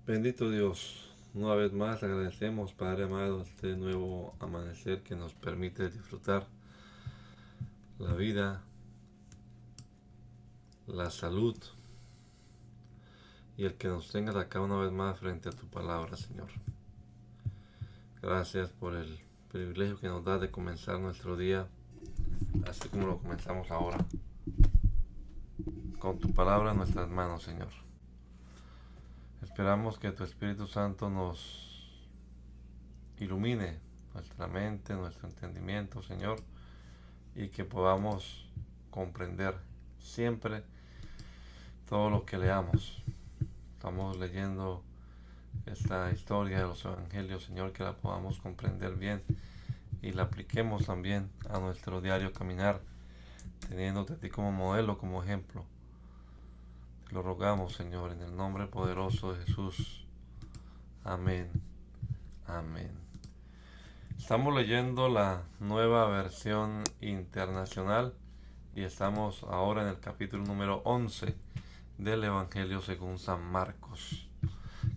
Bendito Dios, una vez más agradecemos, Padre amado, este nuevo amanecer que nos permite disfrutar la vida, la salud y el que nos tengas acá una vez más frente a tu palabra, Señor. Gracias por el privilegio que nos da de comenzar nuestro día, así como lo comenzamos ahora, con tu palabra en nuestras manos, Señor. Esperamos que tu Espíritu Santo nos ilumine nuestra mente, nuestro entendimiento, Señor, y que podamos comprender siempre todo lo que leamos. Estamos leyendo esta historia de los evangelios, Señor, que la podamos comprender bien y la apliquemos también a nuestro diario caminar, teniéndote a ti como modelo, como ejemplo. Te lo rogamos, Señor, en el nombre poderoso de Jesús. Amén. Amén. Estamos leyendo la nueva versión internacional y estamos ahora en el capítulo número 11 del Evangelio según San Marcos,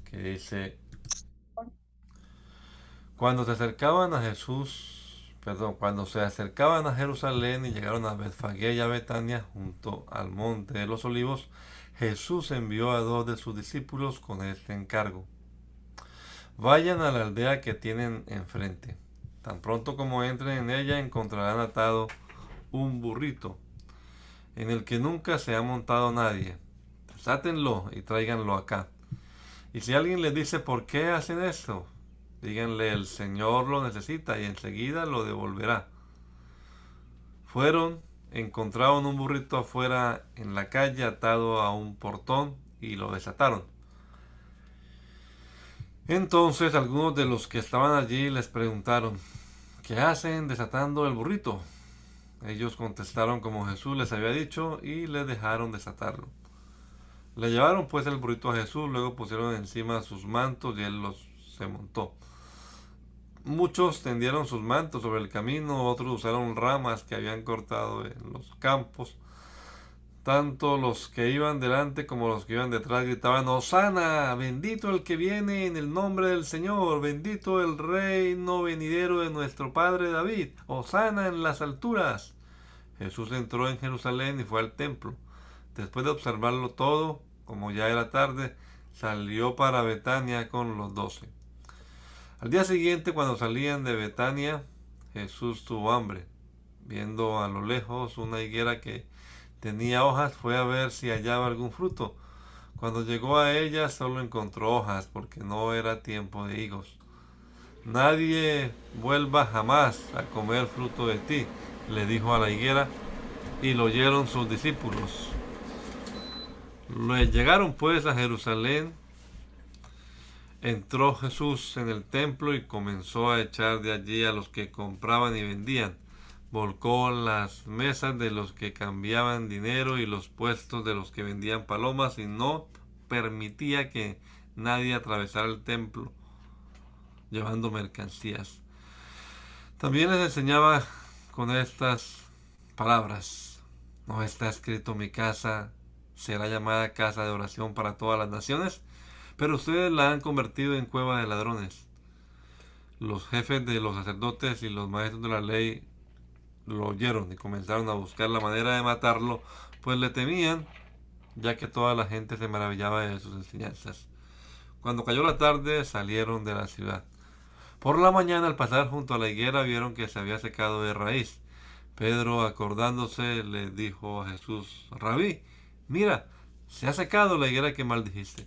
que dice: cuando se acercaban a Jerusalén y llegaron a Betfagé y a Betania junto al monte de los olivos, Jesús envió a 2 de sus discípulos con este encargo: vayan a la aldea que tienen enfrente. Tan pronto como entren en ella encontrarán atado un burrito en el que nunca se ha montado nadie. Desátenlo y tráiganlo acá. Y si alguien les dice por qué hacen esto, díganle: el Señor lo necesita y enseguida lo devolverá. Fueron, encontraron un burrito afuera en la calle atado a un portón y lo desataron. Entonces algunos de los que estaban allí les preguntaron: ¿qué hacen desatando el burrito? Ellos contestaron como Jesús les había dicho y le dejaron desatarlo. Le llevaron pues el burrito a Jesús, luego pusieron encima sus mantos y él se montó. Muchos tendieron sus mantos sobre el camino, otros usaron ramas que habían cortado en los campos. Tanto los que iban delante como los que iban detrás gritaban: ¡Hosana! ¡Bendito el que viene en el nombre del Señor! ¡Bendito el reino venidero de nuestro padre David! ¡Hosana en las alturas! Jesús entró en Jerusalén y fue al templo. Después de observarlo todo, como ya era tarde, salió para Betania con los 12. Al día siguiente, cuando salían de Betania, Jesús tuvo hambre. Viendo a lo lejos una higuera que tenía hojas, fue a ver si hallaba algún fruto. Cuando llegó a ella, solo encontró hojas, porque no era tiempo de higos. Nadie vuelva jamás a comer fruto de ti, le dijo a la higuera, y lo oyeron sus discípulos. Llegaron pues a Jerusalén. Entró Jesús en el templo y comenzó a echar de allí a los que compraban y vendían. Volcó las mesas de los que cambiaban dinero y los puestos de los que vendían palomas, y no permitía que nadie atravesara el templo llevando mercancías. También les enseñaba con estas palabras: ¿no está escrito: mi casa será llamada casa de oración para todas las naciones? Pero ustedes la han convertido en cueva de ladrones. Los jefes de los sacerdotes y los maestros de la ley lo oyeron y comenzaron a buscar la manera de matarlo, pues le temían, ya que toda la gente se maravillaba de sus enseñanzas. Cuando cayó la tarde, salieron de la ciudad. Por la mañana, al pasar junto a la higuera, vieron que se había secado de raíz. Pedro, acordándose, le dijo a Jesús: Rabí, mira, se ha secado la higuera que maldijiste.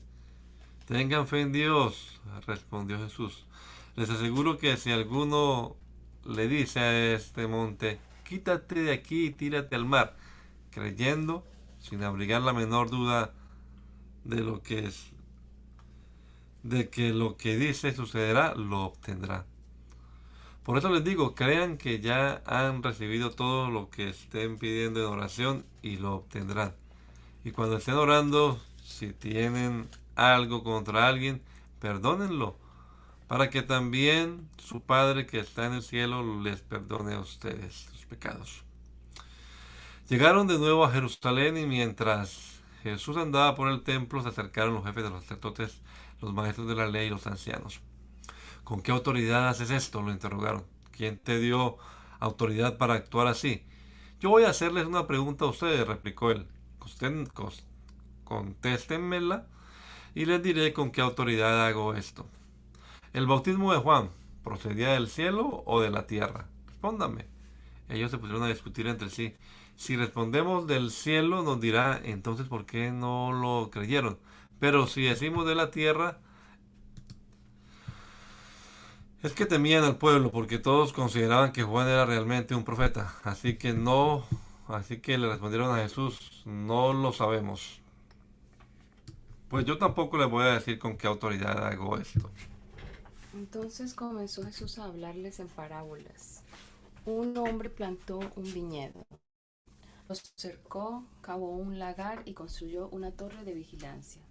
Tengan fe en Dios, respondió Jesús. Les aseguro que si alguno le dice a este monte: quítate de aquí y tírate al mar, creyendo, sin abrigar la menor duda de lo que es, de que lo que dice sucederá, lo obtendrá. Por eso les digo: crean que ya han recibido todo lo que estén pidiendo en oración y lo obtendrán. Y cuando estén orando, si tienen algo contra alguien, perdónenlo, para que también su Padre que está en el cielo les perdone a ustedes sus pecados. Llegaron de nuevo a Jerusalén, y mientras Jesús andaba por el templo, se acercaron los jefes de los sacerdotes, los maestros de la ley y los ancianos. ¿Con qué autoridad haces esto?, lo interrogaron. ¿Quién te dio autoridad para actuar así? Yo voy a hacerles una pregunta a ustedes, replicó él. Contéstenmela y les diré con qué autoridad hago esto. ¿El bautismo de Juan procedía del cielo o de la tierra? Respóndame. Ellos se pusieron a discutir entre sí. Si respondemos del cielo, nos dirá entonces por qué no lo creyeron. Pero si decimos de la tierra, es que temían al pueblo porque todos consideraban que Juan era realmente un profeta. Así que le respondieron a Jesús, no lo sabemos. Pues yo tampoco les voy a decir con qué autoridad hago esto. Entonces comenzó Jesús a hablarles en parábolas. Un hombre plantó un viñedo, lo cercó, cavó un lagar y construyó una torre de vigilancia.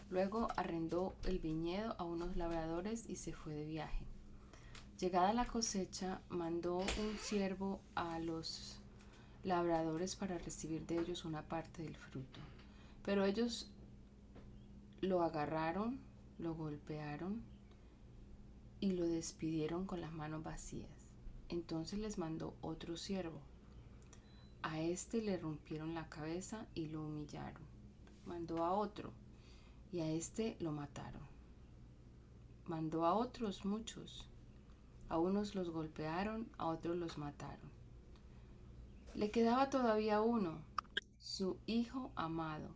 Luego arrendó el viñedo a unos labradores y se fue de viaje. Llegada la cosecha, mandó un siervo a los labradores para recibir de ellos una parte del fruto. Pero ellos lo agarraron, lo golpearon y lo despidieron con las manos vacías. Entonces les mandó otro siervo. A este le rompieron la cabeza y lo humillaron. Mandó a otro y a este lo mataron. Mandó a otros muchos. A unos los golpearon, a otros los mataron. Le quedaba todavía uno, su hijo amado.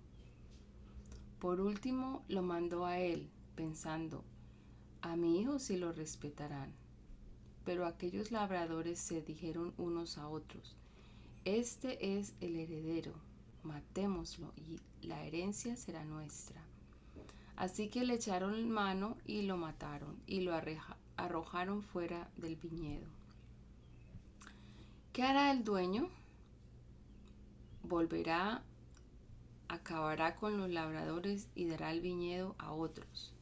Por último lo mandó a él, pensando, a mi hijo sí lo respetarán. Pero aquellos labradores se dijeron unos a otros, este es el heredero, matémoslo y la herencia será nuestra. Así que le echaron mano y lo mataron y lo arrojaron fuera del viñedo. ¿Qué hará el dueño? Volverá, acabará con los labradores y dará el viñedo a otros.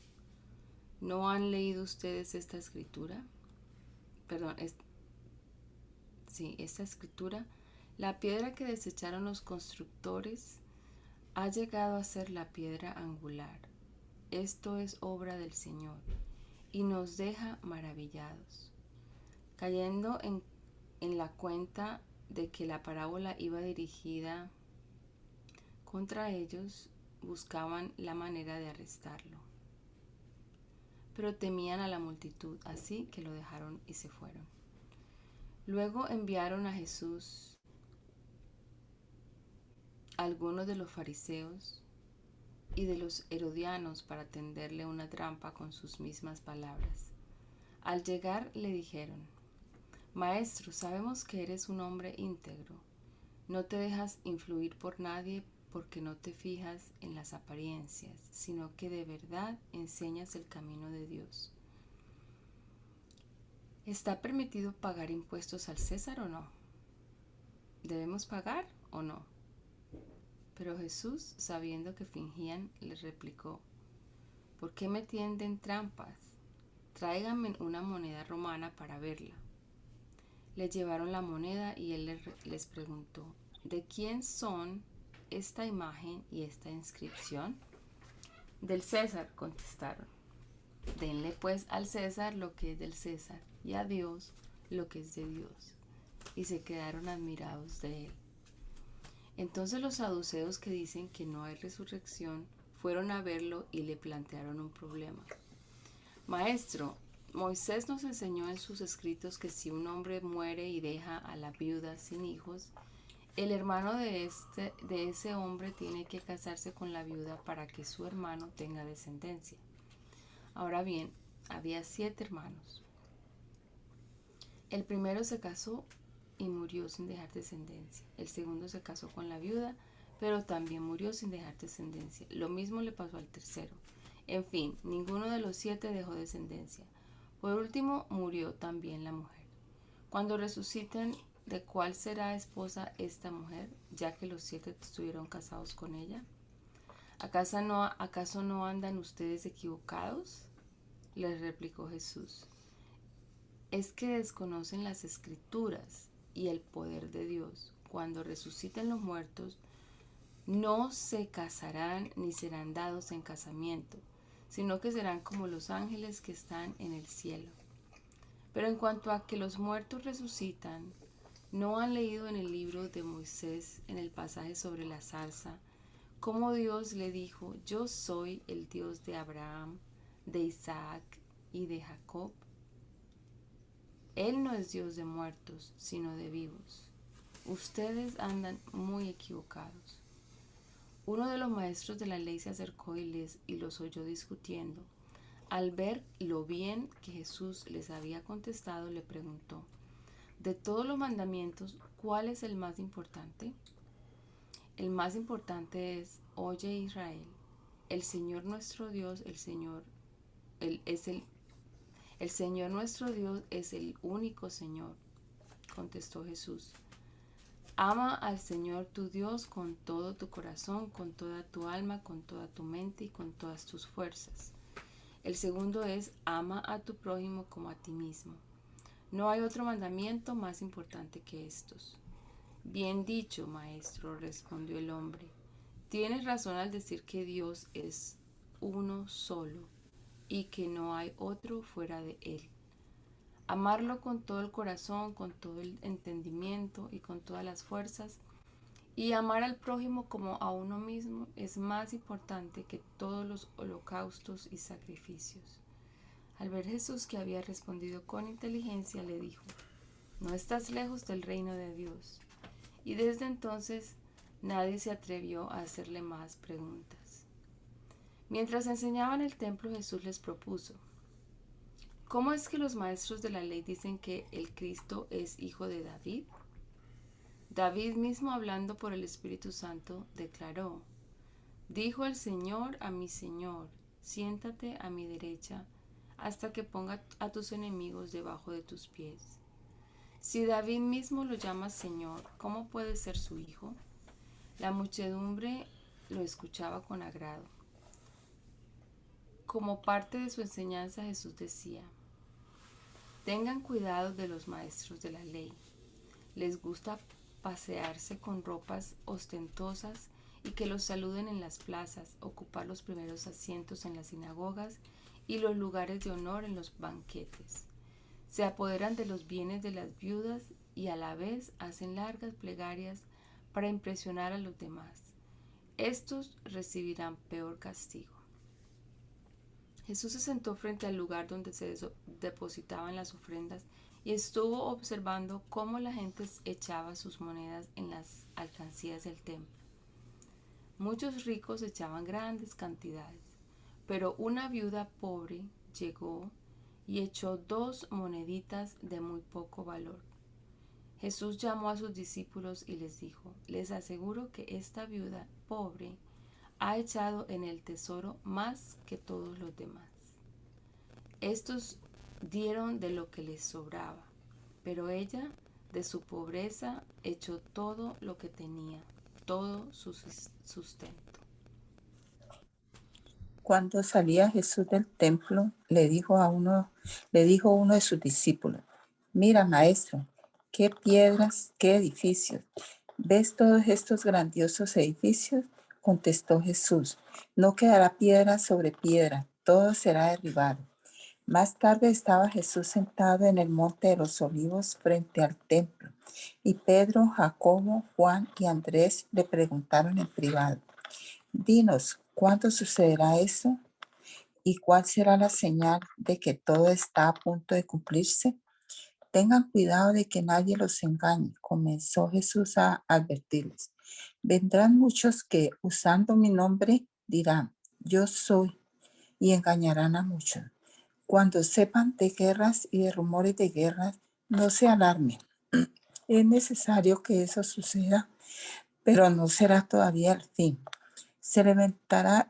¿No han leído ustedes esta escritura? Esta escritura. La piedra que desecharon los constructores ha llegado a ser la piedra angular. Esto es obra del Señor y nos deja maravillados. Cayendo en la cuenta de que la parábola iba dirigida contra ellos, buscaban la manera de arrestarlo. Pero temían a la multitud, así que lo dejaron y se fueron. Luego enviaron a Jesús algunos de los fariseos y de los herodianos para tenderle una trampa con sus mismas palabras. Al llegar le dijeron, Maestro, sabemos que eres un hombre íntegro, no te dejas influir por nadie porque no te fijas en las apariencias, sino que de verdad enseñas el camino de Dios. ¿Está permitido pagar impuestos al César o no? ¿Debemos pagar o no? Pero Jesús, sabiendo que fingían, les replicó, ¿por qué me tienden trampas? Tráiganme una moneda romana para verla. Le llevaron la moneda y él les preguntó, ¿de quién son esta imagen y esta inscripción? Del César, contestaron. Denle pues al César lo que es del César y a Dios lo que es de Dios. Y se quedaron admirados de él. Entonces los saduceos, que dicen que no hay resurrección, fueron a verlo y le plantearon un problema. Maestro, Moisés nos enseñó en sus escritos que si un hombre muere y deja a la viuda sin hijos, el hermano de ese hombre tiene que casarse con la viuda para que su hermano tenga descendencia. Ahora bien, había 7 hermanos. El primero se casó y murió sin dejar descendencia. El segundo se casó con la viuda, pero también murió sin dejar descendencia. Lo mismo le pasó al tercero. En fin, ninguno de los 7 dejó descendencia. Por último, murió también la mujer. Cuando resuciten, ¿de cuál será esposa esta mujer, ya que los 7 estuvieron casados con ella? ¿Acaso no andan ustedes equivocados? Les replicó Jesús. Es que desconocen las escrituras y el poder de Dios. Cuando resuciten los muertos, no se casarán ni serán dados en casamiento, sino que serán como los ángeles que están en el cielo. Pero en cuanto a que los muertos resucitan, ¿no han leído en el libro de Moisés, en el pasaje sobre la zarza, cómo Dios le dijo: yo soy el Dios de Abraham, de Isaac y de Jacob? Él no es Dios de muertos, sino de vivos. Ustedes andan muy equivocados. Uno de los maestros de la ley se acercó y los oyó discutiendo. Al ver lo bien que Jesús les había contestado, le preguntó: de todos los mandamientos, ¿cuál es el más importante? El más importante es: oye, Israel, el Señor nuestro Dios, el Señor nuestro Dios es el único Señor, contestó Jesús. Ama al Señor tu Dios con todo tu corazón, con toda tu alma, con toda tu mente y con todas tus fuerzas. El segundo es: ama a tu prójimo como a ti mismo. No hay otro mandamiento más importante que estos. Bien dicho, maestro, respondió el hombre. Tienes razón al decir que Dios es uno solo y que no hay otro fuera de Él. Amarlo con todo el corazón, con todo el entendimiento y con todas las fuerzas, y amar al prójimo como a uno mismo es más importante que todos los holocaustos y sacrificios. Al ver Jesús que había respondido con inteligencia, le dijo: no estás lejos del reino de Dios. Y desde entonces nadie se atrevió a hacerle más preguntas. Mientras enseñaban en el templo, Jesús les propuso: ¿cómo es que los maestros de la ley dicen que el Cristo es hijo de David? David mismo, hablando por el Espíritu Santo, declaró: dijo el Señor a mi Señor, siéntate a mi derecha hasta que ponga a tus enemigos debajo de tus pies. Si David mismo lo llama Señor, ¿cómo puede ser su hijo? La muchedumbre lo escuchaba con agrado. Como parte de su enseñanza, Jesús decía: tengan cuidado de los maestros de la ley. Les gusta pasearse con ropas ostentosas y que los saluden en las plazas, ocupar los primeros asientos en las sinagogas y los lugares de honor en los banquetes. Se apoderan de los bienes de las viudas y a la vez hacen largas plegarias para impresionar a los demás. Estos recibirán peor castigo. Jesús se sentó frente al lugar donde se depositaban las ofrendas y estuvo observando cómo la gente echaba sus monedas en las alcancías del templo. Muchos ricos echaban grandes cantidades, pero una viuda pobre llegó y echó 2 moneditas de muy poco valor. Jesús llamó a sus discípulos y les dijo: les aseguro que esta viuda pobre ha echado en el tesoro más que todos los demás. Estos dieron de lo que les sobraba, pero ella de su pobreza echó todo lo que tenía, todo su sustento. Cuando salía Jesús del templo, le dijo uno de sus discípulos: mira, maestro, qué piedras, qué edificios. ¿Ves todos estos grandiosos edificios? Contestó Jesús: no quedará piedra sobre piedra, todo será derribado. Más tarde estaba Jesús sentado en el monte de los olivos frente al templo, y Pedro, Jacobo, Juan y Andrés le preguntaron en privado: dinos, ¿cuándo sucederá eso? ¿Y cuál será la señal de que todo está a punto de cumplirse? Tengan cuidado de que nadie los engañe, comenzó Jesús a advertirles. Vendrán muchos que, usando mi nombre, dirán: yo soy, y engañarán a muchos. Cuando sepan de guerras y de rumores de guerras, no se alarmen. Es necesario que eso suceda, pero no será todavía el fin. Se levantará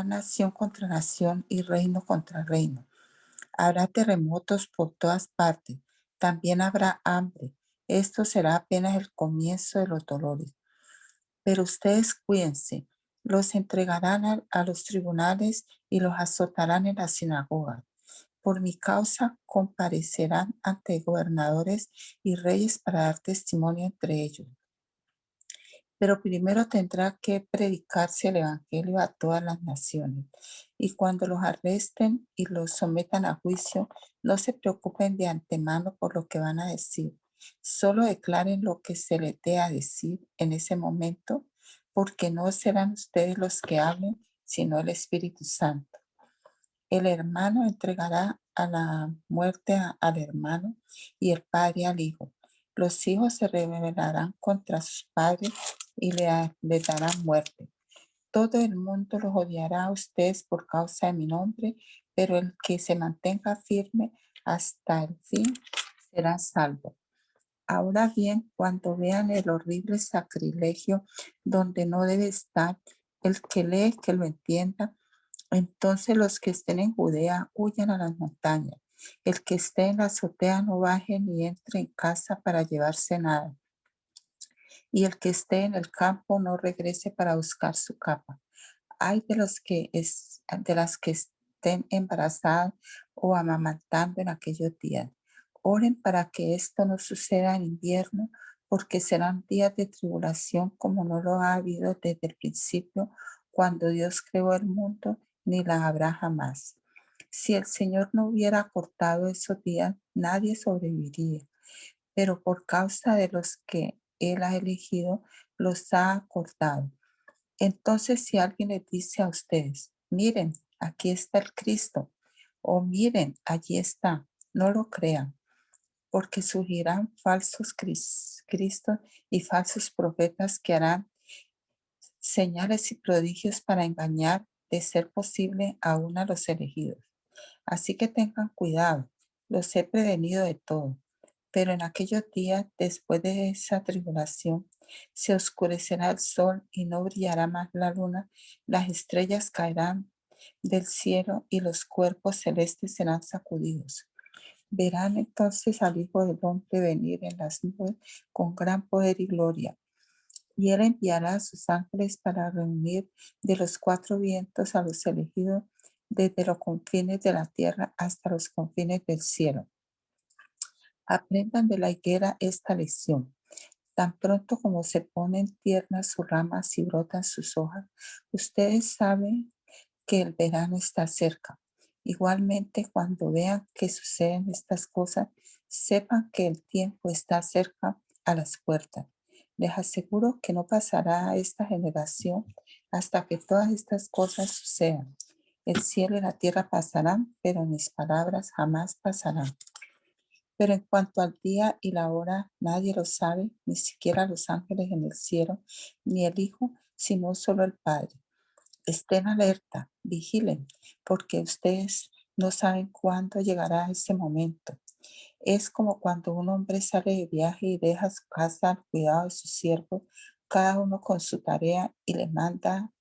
nación contra nación y reino contra reino. Habrá terremotos por todas partes. También habrá hambre. Esto será apenas el comienzo de los dolores. Pero ustedes cuídense. Los entregarán a los tribunales y los azotarán en las sinagogas. Por mi causa comparecerán ante gobernadores y reyes para dar testimonio entre ellos. Pero primero tendrá que predicarse el Evangelio a todas las naciones. Y cuando los arresten y los sometan a juicio, no se preocupen de antemano por lo que van a decir. Solo declaren lo que se les dé a decir en ese momento, porque no serán ustedes los que hablen, sino el Espíritu Santo. El hermano entregará a la muerte al hermano y el padre al hijo. Los hijos se rebelarán contra sus padres y le darán muerte. Todo el mundo los odiará a ustedes por causa de mi nombre, pero el que se mantenga firme hasta el fin será salvo. Ahora bien, cuando vean el horrible sacrilegio donde no debe estar, el que lee que lo entienda. Entonces los que estén en Judea huyan a las montañas. El que esté en la azotea no baje ni entre en casa para llevarse nada. Y el que esté en el campo no regrese para buscar su capa. Hay de las que estén embarazadas o amamantando en aquellos días. Oren para que esto no suceda en invierno, porque serán días de tribulación como no lo ha habido desde el principio, cuando Dios creó el mundo, ni la habrá jamás. Si el Señor no hubiera cortado esos días, nadie sobreviviría, pero por causa de los que Él ha elegido, los ha acortado. Entonces, si alguien les dice a ustedes, miren, aquí está el Cristo, o miren, allí está, no lo crean, porque surgirán falsos Cristos y falsos profetas que harán señales y prodigios para engañar, de ser posible, aún a los elegidos. Así que tengan cuidado, los he prevenido de todo. Pero en aquellos días, después de esa tribulación, se oscurecerá el sol y no brillará más la luna, las estrellas caerán del cielo y los cuerpos celestes serán sacudidos. Verán entonces al Hijo del Hombre venir en las nubes con gran poder y gloria. Y él enviará a sus ángeles para reunir de los cuatro vientos a los elegidos desde los confines de la tierra hasta los confines del cielo. Aprendan de la higuera esta lección. Tan pronto como se ponen tiernas sus ramas y brotan sus hojas, ustedes saben que el verano está cerca. Igualmente, cuando vean que suceden estas cosas, sepan que el tiempo está cerca a las puertas. Les aseguro que no pasará esta generación hasta que todas estas cosas sucedan. El cielo y la tierra pasarán, pero mis palabras jamás pasarán. Pero en cuanto al día y la hora, nadie lo sabe, ni siquiera los ángeles en el cielo, ni el Hijo, sino solo el Padre. Estén alerta, vigilen, porque ustedes no saben cuándo llegará ese momento. Es como cuando un hombre sale de viaje y deja su casa al cuidado de sus siervos, cada uno con su tarea, y le manda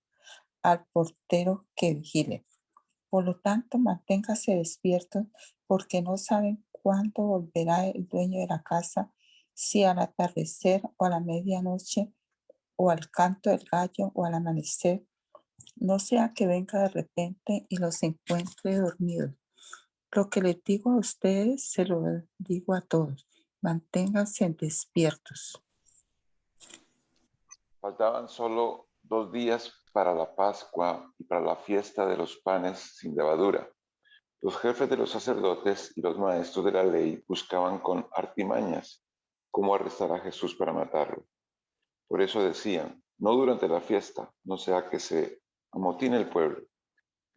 al portero que vigile. Por lo tanto, manténgase despiertos, porque no saben cuándo volverá el dueño de la casa, si al atardecer o a la medianoche, o al canto del gallo o al amanecer. No sea que venga de repente y los encuentre dormidos. Lo que les digo a ustedes, se lo digo a todos. Manténganse despiertos. Faltaban solo 2 días para la Pascua y para la fiesta de los panes sin levadura. Los jefes de los sacerdotes y los maestros de la ley buscaban con artimañas cómo arrestar a Jesús para matarlo. Por eso decían, no durante la fiesta, no sea que se amotine el pueblo.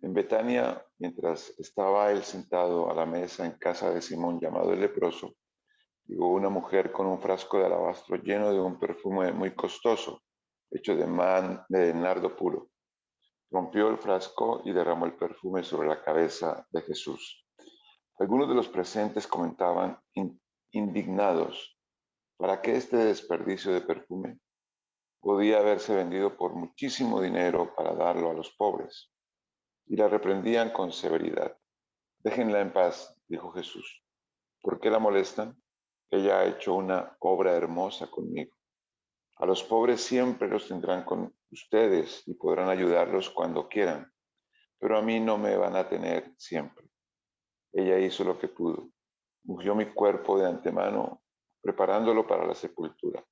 En Betania, mientras estaba él sentado a la mesa en casa de Simón llamado el leproso, llegó una mujer con un frasco de alabastro lleno de un perfume muy costoso, hecho de nardo puro. Rompió el frasco y derramó el perfume sobre la cabeza de Jesús. Algunos de los presentes comentaban indignados, ¿para qué este desperdicio de perfume? Podía haberse vendido por muchísimo dinero para darlo a los pobres. Y la reprendían con severidad. Déjenla en paz, dijo Jesús. ¿Por qué la molestan? Ella ha hecho una obra hermosa conmigo. A los pobres siempre los tendrán con ustedes y podrán ayudarlos cuando quieran, pero a mí no me van a tener siempre. Ella hizo lo que pudo. Ungió mi cuerpo de antemano, preparándolo para la sepultura.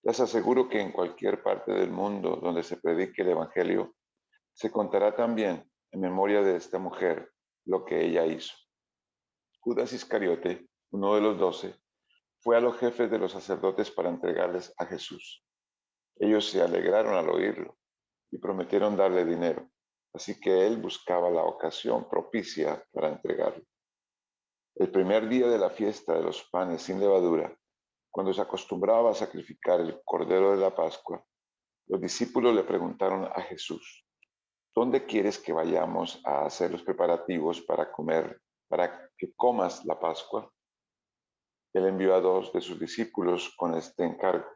Les aseguro que en cualquier parte del mundo donde se predique el Evangelio, se contará también en memoria de esta mujer lo que ella hizo. Judas Iscariote, uno de los 12, fue a los jefes de los sacerdotes para entregarles a Jesús. Ellos se alegraron al oírlo y prometieron darle dinero, así que él buscaba la ocasión propicia para entregarlo. El primer día de la fiesta de los panes sin levadura, cuando se acostumbraba a sacrificar el cordero de la Pascua, los discípulos le preguntaron a Jesús: ¿dónde quieres que vayamos a hacer los preparativos para comer, para que comas la Pascua? Él envió a 2 de sus discípulos con este encargo: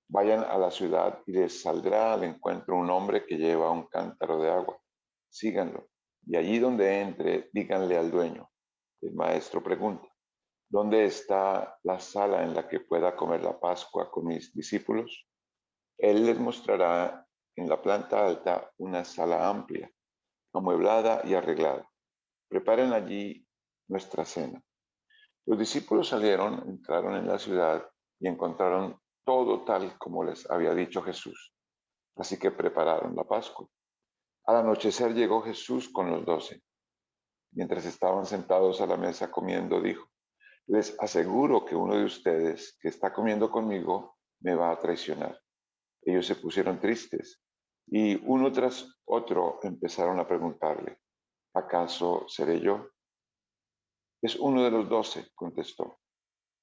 vayan a la ciudad y les saldrá al encuentro un hombre que lleva un cántaro de agua. Síganlo, y allí donde entre, díganle al dueño: el maestro pregunta, ¿dónde está la sala en la que pueda comer la Pascua con mis discípulos? Él les mostrará en la planta alta una sala amplia, amueblada y arreglada. Preparen allí nuestra cena. Los discípulos salieron, entraron en la ciudad y encontraron todo tal como les había dicho Jesús. Así que prepararon la Pascua. Al anochecer llegó Jesús con los 12. Mientras estaban sentados a la mesa comiendo, dijo: les aseguro que uno de ustedes que está comiendo conmigo me va a traicionar. Ellos se pusieron tristes y uno tras otro empezaron a preguntarle: ¿acaso seré yo? Es uno de los 12, contestó,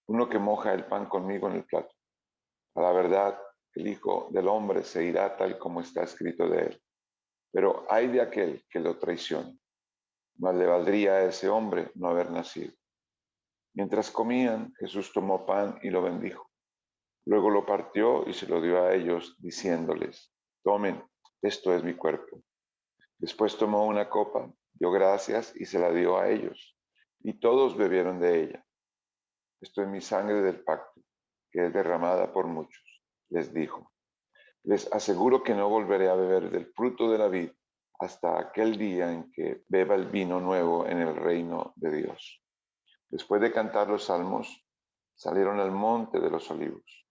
uno que moja el pan conmigo en el plato. A la verdad, el Hijo del Hombre se irá tal como está escrito de él. Pero ay de aquel que lo traicione. Más le valdría a ese hombre no haber nacido. Mientras comían, Jesús tomó pan y lo bendijo. Luego lo partió y se lo dio a ellos, diciéndoles: tomen, esto es mi cuerpo. Después tomó una copa, dio gracias y se la dio a ellos, y todos bebieron de ella. Esto es mi sangre del pacto, que es derramada por muchos, les dijo. Les aseguro que no volveré a beber del fruto de la vid hasta aquel día en que beba el vino nuevo en el reino de Dios. Después de cantar los salmos, salieron al monte de los olivos.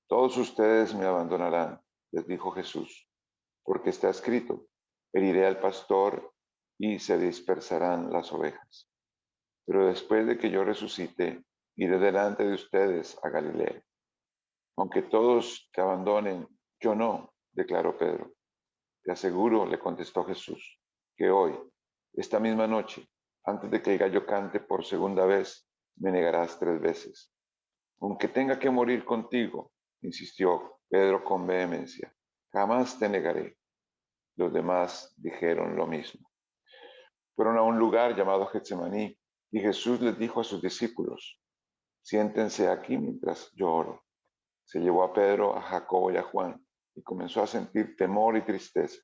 Todos ustedes me abandonarán, les dijo Jesús, porque está escrito: heriré al pastor y se dispersarán las ovejas. Pero después de que yo resucite, iré delante de ustedes a Galilea. Aunque todos te abandonen, yo no, declaró Pedro. Te aseguro, le contestó Jesús, que hoy, esta misma noche, antes de que el gallo cante por segunda vez, me negarás 3 veces. Aunque tenga que morir contigo, insistió Pedro con vehemencia, jamás te negaré. Los demás dijeron lo mismo. Fueron a un lugar llamado Getsemaní y Jesús les dijo a sus discípulos: siéntense aquí mientras yo oro. Se llevó a Pedro, a Jacobo y a Juan y comenzó a sentir temor y tristeza.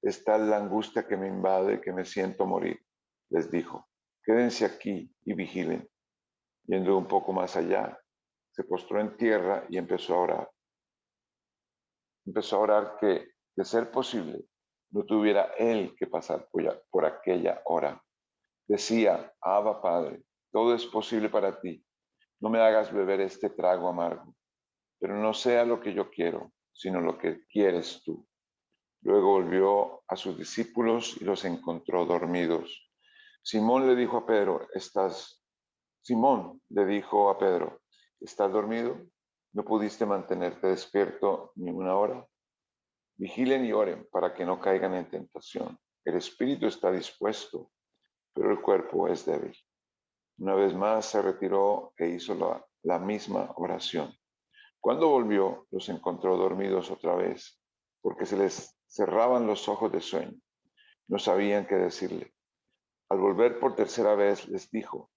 Es tal la angustia que me invade que me siento morir, les dijo. Quédense aquí y vigilen. Yendo un poco más allá, se postró en tierra y empezó a orar. Empezó a orar que, de ser posible, no tuviera él que pasar por aquella hora. Decía: Abba, Padre, todo es posible para ti. No me hagas beber este trago amargo, pero no sea lo que yo quiero, sino lo que quieres tú. Luego volvió a sus discípulos y los encontró dormidos. Simón le dijo a Pedro: Simón le dijo a Pedro, ¿estás dormido? ¿No pudiste mantenerte despierto ni una hora? Vigilen y oren para que no caigan en tentación. El espíritu está dispuesto, pero el cuerpo es débil. Una vez más se retiró e hizo la misma oración. Cuando volvió, los encontró dormidos otra vez, porque se les cerraban los ojos de sueño. No sabían qué decirle. Al volver por tercera vez, les dijo: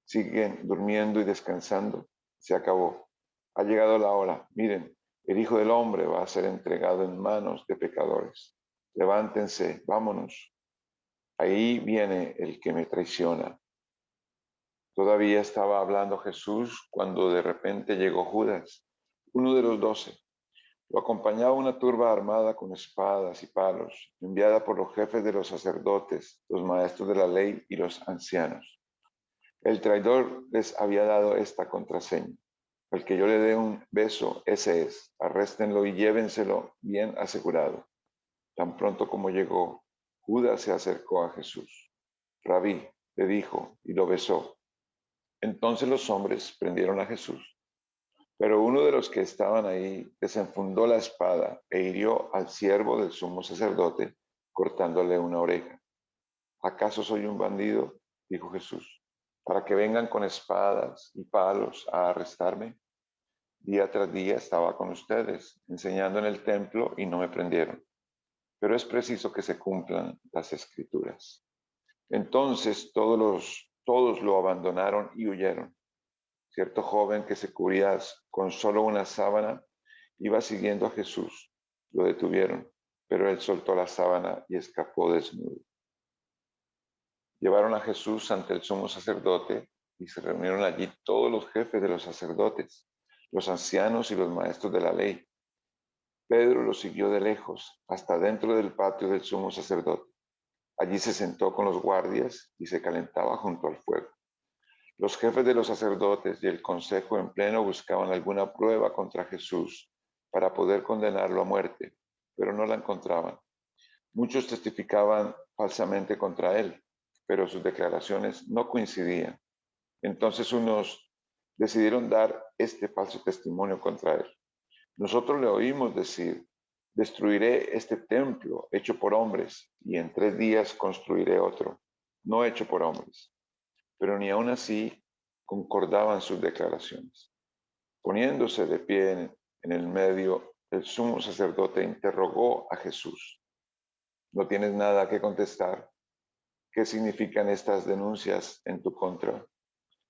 siguen durmiendo y descansando. Se acabó. Ha llegado la hora. Miren, el Hijo del Hombre va a ser entregado en manos de pecadores. Levántense, vámonos. Ahí viene el que me traiciona. Todavía estaba hablando Jesús cuando de repente llegó Judas, uno de los 12. Lo acompañaba una turba armada con espadas y palos, enviada por los jefes de los sacerdotes, los maestros de la ley y los ancianos. El traidor les había dado esta contraseña: Al que yo le dé un beso, ese es. Arréstenlo y llévenselo bien asegurado. Tan pronto como llegó, Judas se acercó a Jesús. Rabí, le dijo, y lo besó. Entonces los hombres prendieron a Jesús. Pero uno de los que estaban ahí desenfundó la espada e hirió al siervo del sumo sacerdote, cortándole una oreja. ¿Acaso soy un bandido? Dijo Jesús, para que vengan con espadas y palos a arrestarme. Día tras día estaba con ustedes, enseñando en el templo y no me prendieron. Pero es preciso que se cumplan las escrituras. Entonces todos lo abandonaron y huyeron. Cierto joven que se cubría con solo una sábana iba siguiendo a Jesús. Lo detuvieron, pero él soltó la sábana y escapó desnudo. Llevaron a Jesús ante el sumo sacerdote y se reunieron allí todos los jefes de los sacerdotes, los ancianos y los maestros de la ley. Pedro lo siguió de lejos hasta dentro del patio del sumo sacerdote. Allí se sentó con los guardias y se calentaba junto al fuego. Los jefes de los sacerdotes y el consejo en pleno buscaban alguna prueba contra Jesús para poder condenarlo a muerte, pero no la encontraban. Muchos testificaban falsamente contra él, pero sus declaraciones no coincidían. Entonces unos decidieron dar este falso testimonio contra él. Nosotros le oímos decir, destruiré este templo hecho por hombres y en 3 días construiré otro, no hecho por hombres. Pero ni aun así concordaban sus declaraciones. Poniéndose de pie en el medio, el sumo sacerdote interrogó a Jesús. ¿No tienes nada que contestar? ¿Qué significan estas denuncias en tu contra?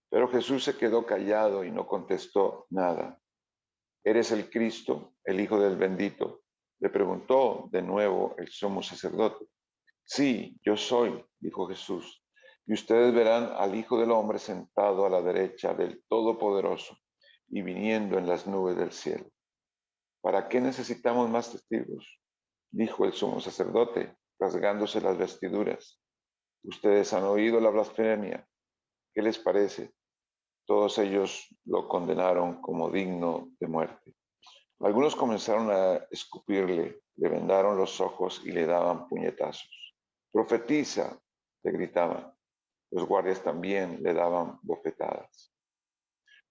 Pero Jesús se quedó callado y no contestó nada. ¿Eres el Cristo, el Hijo del Bendito? Le preguntó de nuevo el sumo sacerdote. Sí, yo soy, dijo Jesús, y ustedes verán al Hijo del Hombre sentado a la derecha del Todopoderoso y viniendo en las nubes del cielo. ¿Para qué necesitamos más testigos? Dijo el sumo sacerdote, rasgándose las vestiduras. Ustedes han oído la blasfemia. ¿Qué les parece? Todos ellos lo condenaron como digno de muerte. Algunos comenzaron a escupirle, le vendaron los ojos y le daban puñetazos. Profetiza, le gritaban. Los guardias también le daban bofetadas.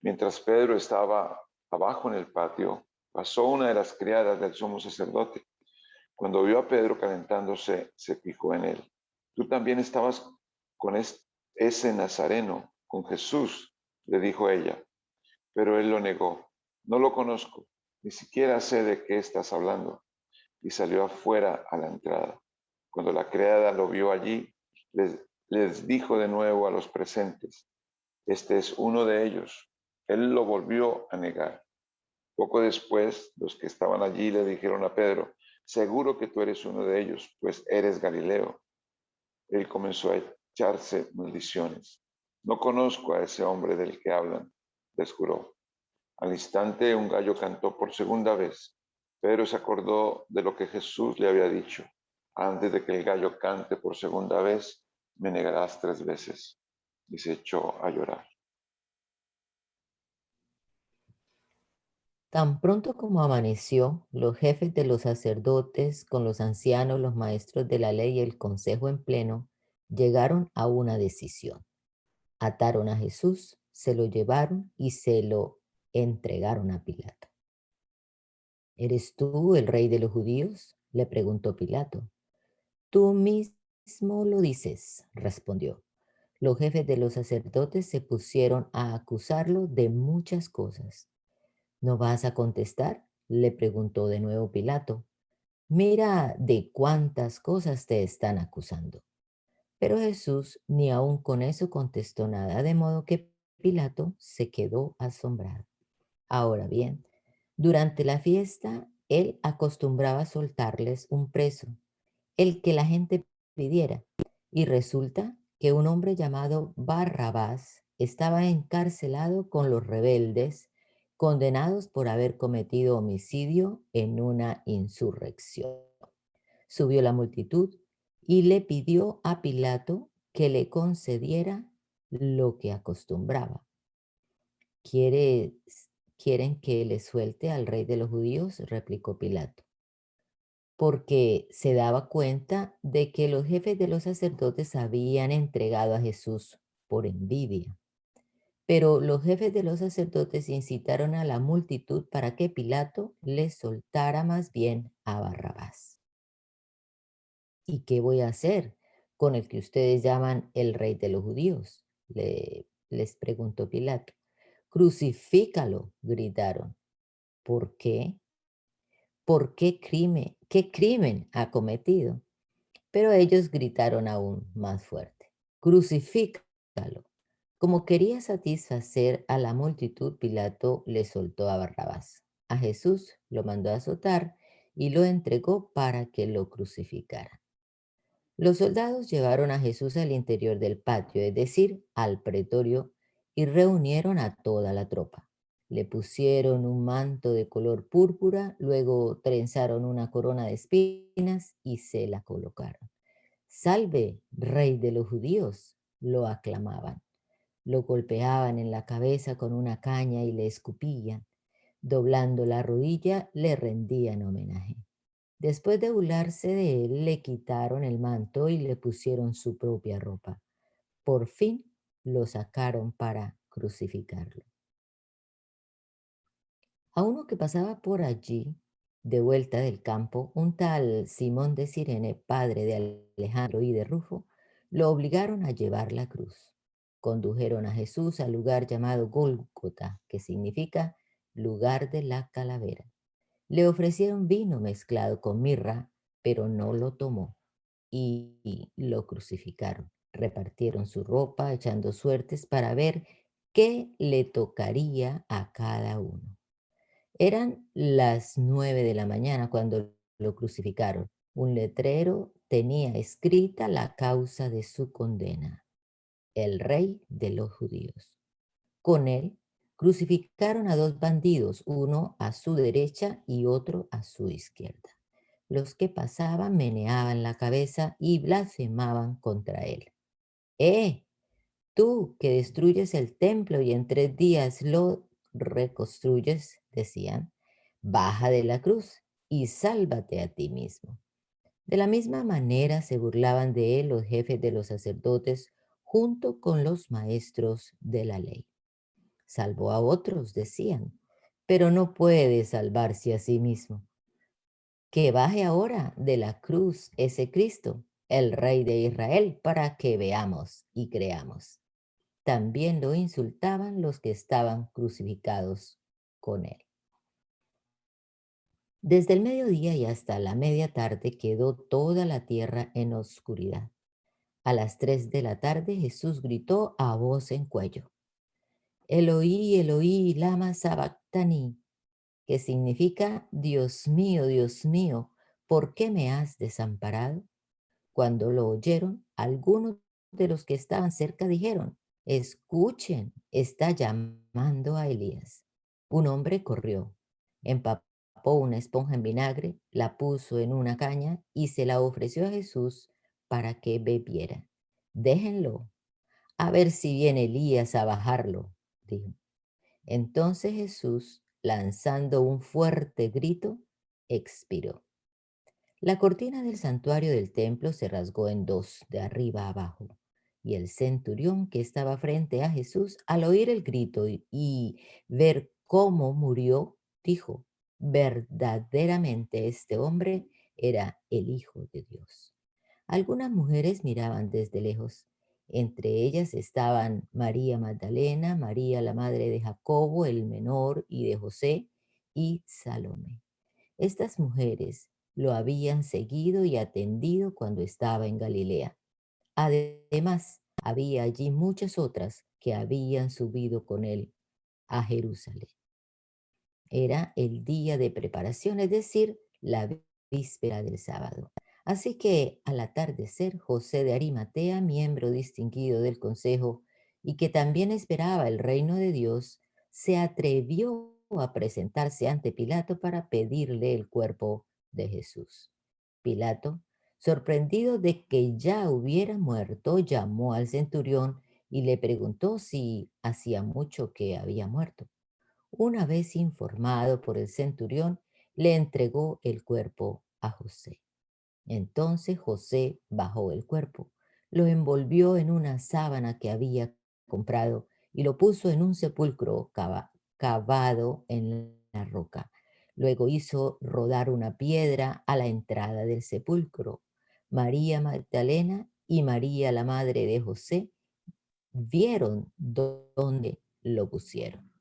Mientras Pedro estaba abajo en el patio, pasó una de las criadas del sumo sacerdote. Cuando vio a Pedro calentándose, se fijó en él. Tú también estabas con ese nazareno, con Jesús, le dijo ella. Pero él lo negó. No lo conozco, ni siquiera sé de qué estás hablando. Y salió afuera a la entrada. Cuando la criada lo vio allí, les dijo de nuevo a los presentes, este es uno de ellos. Él lo volvió a negar. Poco después, los que estaban allí le dijeron a Pedro, seguro que tú eres uno de ellos, pues eres Galileo. Él comenzó a echarse maldiciones. No conozco a ese hombre del que hablan, les juró. Al instante un gallo cantó por segunda vez. Pedro se acordó de lo que Jesús le había dicho. Antes de que el gallo cante por segunda vez, me negarás 3 veces. Y se echó a llorar. Tan pronto como amaneció, los jefes de los sacerdotes, con los ancianos, los maestros de la ley y el consejo en pleno, llegaron a una decisión. Ataron a Jesús, se lo llevaron y se lo entregaron a Pilato. ¿Eres tú el rey de los judíos? Le preguntó Pilato. Tú mismo lo dices, respondió. Los jefes de los sacerdotes se pusieron a acusarlo de muchas cosas. ¿No vas a contestar? Le preguntó de nuevo Pilato. Mira de cuántas cosas te están acusando. Pero Jesús ni aun con eso contestó nada, de modo que Pilato se quedó asombrado. Ahora bien, durante la fiesta, él acostumbraba soltarles un preso, el que la gente pidiera, y resulta que un hombre llamado Barrabás estaba encarcelado con los rebeldes, condenados por haber cometido homicidio en una insurrección. Subió la multitud y le pidió a Pilato que le concediera lo que acostumbraba. ¿Quieres quieren que le suelte al rey de los judíos? Replicó Pilato, porque se daba cuenta de que los jefes de los sacerdotes habían entregado a Jesús por envidia. Pero los jefes de los sacerdotes incitaron a la multitud para que Pilato le soltara más bien a Barrabás. ¿Y qué voy a hacer con el que ustedes llaman el rey de los judíos? Les preguntó Pilato. Crucifícalo, gritaron. ¿Por qué? ¿Por qué crimen? ¿Qué crimen ha cometido? Pero ellos gritaron aún más fuerte. Crucifícalo. Como quería satisfacer a la multitud, Pilato le soltó a Barrabás. A Jesús lo mandó a azotar y lo entregó para que lo crucificara. Los soldados llevaron a Jesús al interior del patio, es decir, al pretorio, y reunieron a toda la tropa. Le pusieron un manto de color púrpura, luego trenzaron una corona de espinas y se la colocaron. Salve, rey de los judíos, lo aclamaban. Lo golpeaban en la cabeza con una caña y le escupían. Doblando la rodilla, le rendían homenaje. Después de burlarse de él, le quitaron el manto y le pusieron su propia ropa. Por fin lo sacaron para crucificarlo. A uno que pasaba por allí, de vuelta del campo, un tal Simón de Cirene, padre de Alejandro y de Rufo, lo obligaron a llevar la cruz. Condujeron a Jesús al lugar llamado Gólgota, que significa lugar de la calavera. Le ofrecieron vino mezclado con mirra, pero no lo tomó y lo crucificaron. Repartieron su ropa, echando suertes para ver qué le tocaría a cada uno. Eran las 9 de la mañana cuando lo crucificaron. Un letrero tenía escrita la causa de su condena: el rey de los judíos. Con él crucificaron a dos bandidos, uno a su derecha y otro a su izquierda. Los que pasaban meneaban la cabeza y blasfemaban contra él. Tú que destruyes el templo y en 3 días lo reconstruyes, decían, baja de la cruz y sálvate a ti mismo. De la misma manera se burlaban de él los jefes de los sacerdotes junto con los maestros de la ley. Salvó a otros, decían, pero no puede salvarse a sí mismo. Que baje ahora de la cruz ese Cristo, el Rey de Israel, para que veamos y creamos. También lo insultaban los que estaban crucificados con él. Desde el mediodía y hasta la media tarde quedó toda la tierra en oscuridad. A las 3 de la tarde Jesús gritó a voz en cuello: Eloí, Eloí, lama sabactani, que significa Dios mío, ¿por qué me has desamparado? Cuando lo oyeron, algunos de los que estaban cerca dijeron: escuchen, está llamando a Elías. Un hombre corrió, empapó una esponja en vinagre, la puso en una caña y se la ofreció a Jesús para que bebiera. Déjenlo, a ver si viene Elías a bajarlo, dijo. Entonces Jesús, lanzando un fuerte grito, expiró. La cortina del santuario del templo se rasgó en dos, de arriba a abajo, y el centurión que estaba frente a Jesús, al oír el grito y ver cómo murió, dijo: verdaderamente este hombre era el Hijo de Dios. Algunas mujeres miraban desde lejos. Entre ellas estaban María Magdalena, María la madre de Jacobo el menor y de José, y Salomé. Estas mujeres lo habían seguido y atendido cuando estaba en Galilea. Además, había allí muchas otras que habían subido con él a Jerusalén. Era el día de preparación, es decir, la víspera del sábado. Así que al atardecer, José de Arimatea, miembro distinguido del consejo y que también esperaba el reino de Dios, se atrevió a presentarse ante Pilato para pedirle el cuerpo de Jesús. Pilato, sorprendido de que ya hubiera muerto, llamó al centurión y le preguntó si hacía mucho que había muerto. Una vez informado por el centurión, le entregó el cuerpo a José. Entonces José bajó el cuerpo, lo envolvió en una sábana que había comprado y lo puso en un sepulcro cavado en la roca. Luego hizo rodar una piedra a la entrada del sepulcro. María Magdalena y María, la madre de José, vieron dónde lo pusieron.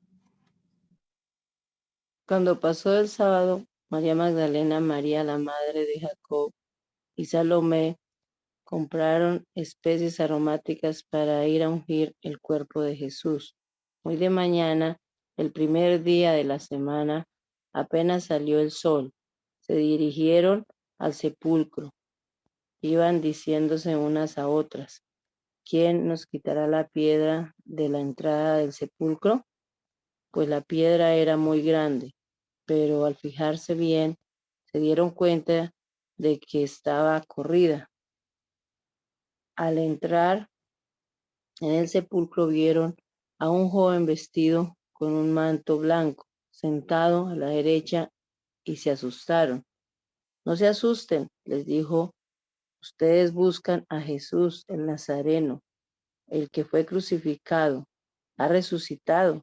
Cuando pasó el sábado, María Magdalena, María, la madre de Jacob, y Salomé compraron especies aromáticas para ir a ungir el cuerpo de Jesús. Muy de mañana, el primer día de la semana, apenas salió el sol, se dirigieron al sepulcro. Iban diciéndose unas a otras: ¿quién nos quitará la piedra de la entrada del sepulcro? Pues la piedra era muy grande, pero al fijarse bien, se dieron cuenta de que estaba corrida. Al entrar en el sepulcro vieron a un joven vestido con un manto blanco, sentado a la derecha, y se asustaron. No se asusten, les dijo, ustedes buscan a Jesús el Nazareno, el que fue crucificado. Ha resucitado,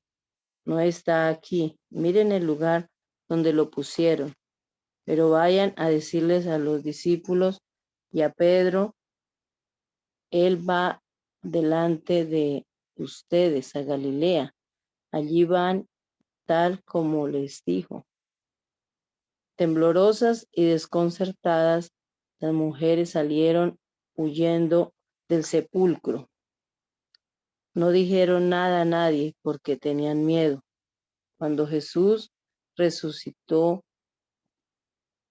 no está aquí. Miren el lugar donde lo pusieron. Pero vayan a decirles a los discípulos y a Pedro, él va delante de ustedes a Galilea. Allí van tal como les dijo. Temblorosas y desconcertadas, las mujeres salieron huyendo del sepulcro. No dijeron nada a nadie porque tenían miedo. Cuando Jesús resucitó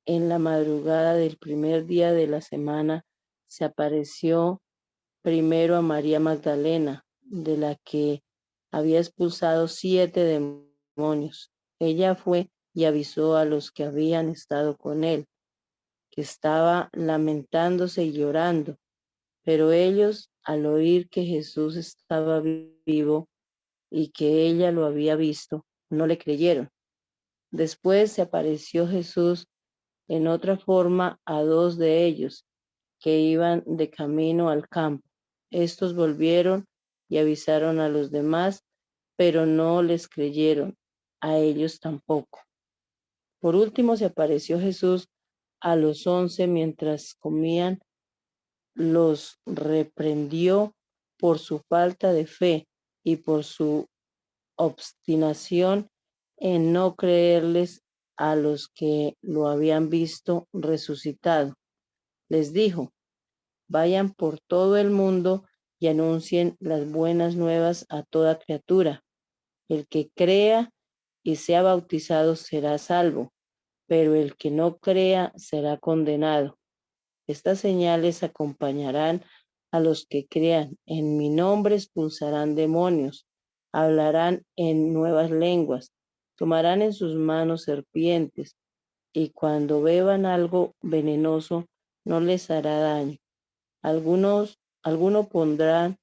en la madrugada del primer día de la semana, se apareció primero a María Magdalena, de la que había expulsado 7 demonios. Ella fue y avisó a los que habían estado con él, que estaba lamentándose y llorando. Pero ellos, al oír que Jesús estaba vivo y que ella lo había visto, no le creyeron. Después se apareció Jesús en otra forma a 2 de ellos, que iban de camino al campo. Estos volvieron y avisaron a los demás, pero no les creyeron, a ellos tampoco. Por último se apareció Jesús a los 11 mientras comían, los reprendió por su falta de fe y por su obstinación en no creerles a los que lo habían visto resucitado. Les dijo: vayan por todo el mundo y anuncien las buenas nuevas a toda criatura. El que crea y sea bautizado será salvo, pero el que no crea será condenado. Estas señales acompañarán a los que crean. En mi nombre expulsarán demonios, hablarán en nuevas lenguas, tomarán en sus manos serpientes, y cuando beban algo venenoso no les hará daño. Algunos pondrán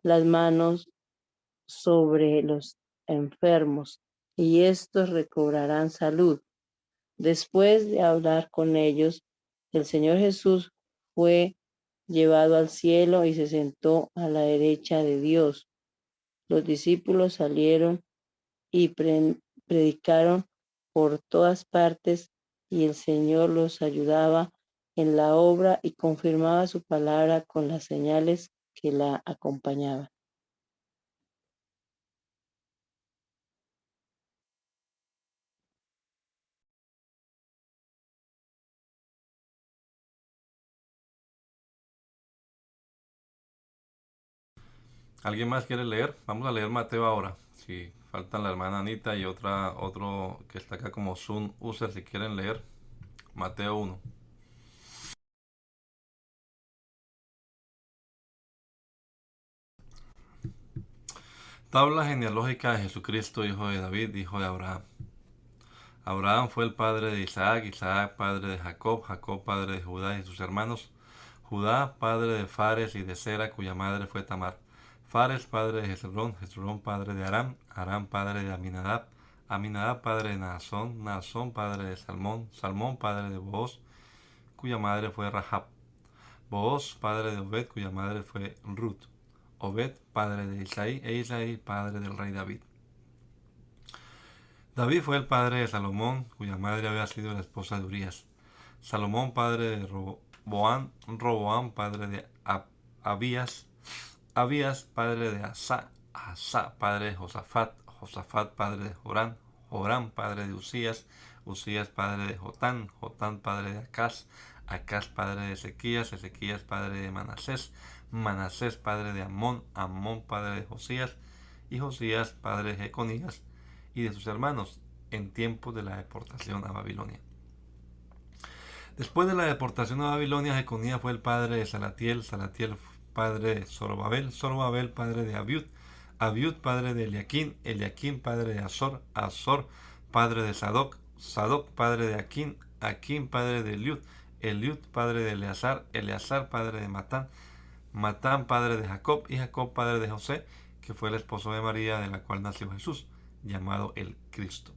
las manos sobre los enfermos y estos recobrarán salud. Después de hablar con ellos, el Señor Jesús fue llevado al cielo y se sentó a la derecha de Dios. Los discípulos salieron y predicaron por todas partes, y el Señor los ayudaba en la obra y confirmaba su palabra con las señales que la acompañaban. ¿Alguien más quiere leer? Vamos a leer Mateo ahora. Si faltan la hermana Anita y otro que está acá como Zoom user, si quieren leer. Mateo 1. Tabla genealógica de Jesucristo, hijo de David, hijo de Abraham. Abraham fue el padre de Isaac, Isaac padre de Jacob, Jacob padre de Judá y sus hermanos, Judá padre de Fares y de Sera, cuya madre fue Tamar, Fares padre de Hezrón, Hezrón padre de Aram, Aram padre de Aminadab, Aminadab, padre de Naasón, Naasón, padre de Salmón, Salmón, padre de Booz, cuya madre fue Rahab, Booz, padre de Obed, cuya madre fue Ruth, Obed, padre de Isaí, e Isaí, padre del rey David. David fue el padre de Salomón, cuya madre había sido la esposa de Urías. Salomón, padre de Roboam, Roboam, padre de Abías, Abías, padre de Asa, Asa, padre de Josafat, Josafat, padre de Joram, Joram, padre de Usías, Usías, padre de Jotán, Jotán, padre de Acaz, Acaz, padre de Ezequías, Ezequías, padre de Manasés, Manasés, padre de Amón, Amón, padre de Josías, y Josías, padre de Jeconías y de sus hermanos, en tiempos de la deportación a Babilonia. Después de la deportación a Babilonia, Jeconías fue el padre de Salatiel, Salatiel padre de Zorobabel, Zorobabel padre de Abiud, Abiud padre de Eliaquín, Eliaquín padre de Azor, Azor padre de Sadoc, Sadoc padre de Aquín, Aquín padre de Eliud, Eliud padre de Eleazar, Eleazar padre de Matán, Matán padre de Jacob y Jacob padre de José, que fue el esposo de María, de la cual nació Jesús, llamado el Cristo.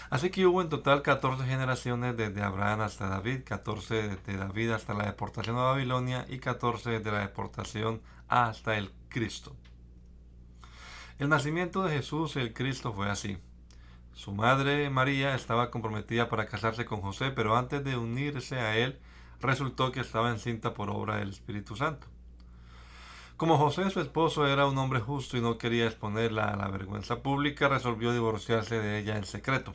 Así que hubo en total 14 generaciones desde Abraham hasta David, 14 de David hasta la deportación a Babilonia y 14 desde la deportación hasta el Cristo. El nacimiento de Jesús, el Cristo, fue así. Su madre María estaba comprometida para casarse con José, pero antes de unirse a él, resultó que estaba encinta por obra del Espíritu Santo. Como José, su esposo, era un hombre justo y no quería exponerla a la vergüenza pública, resolvió divorciarse de ella en secreto.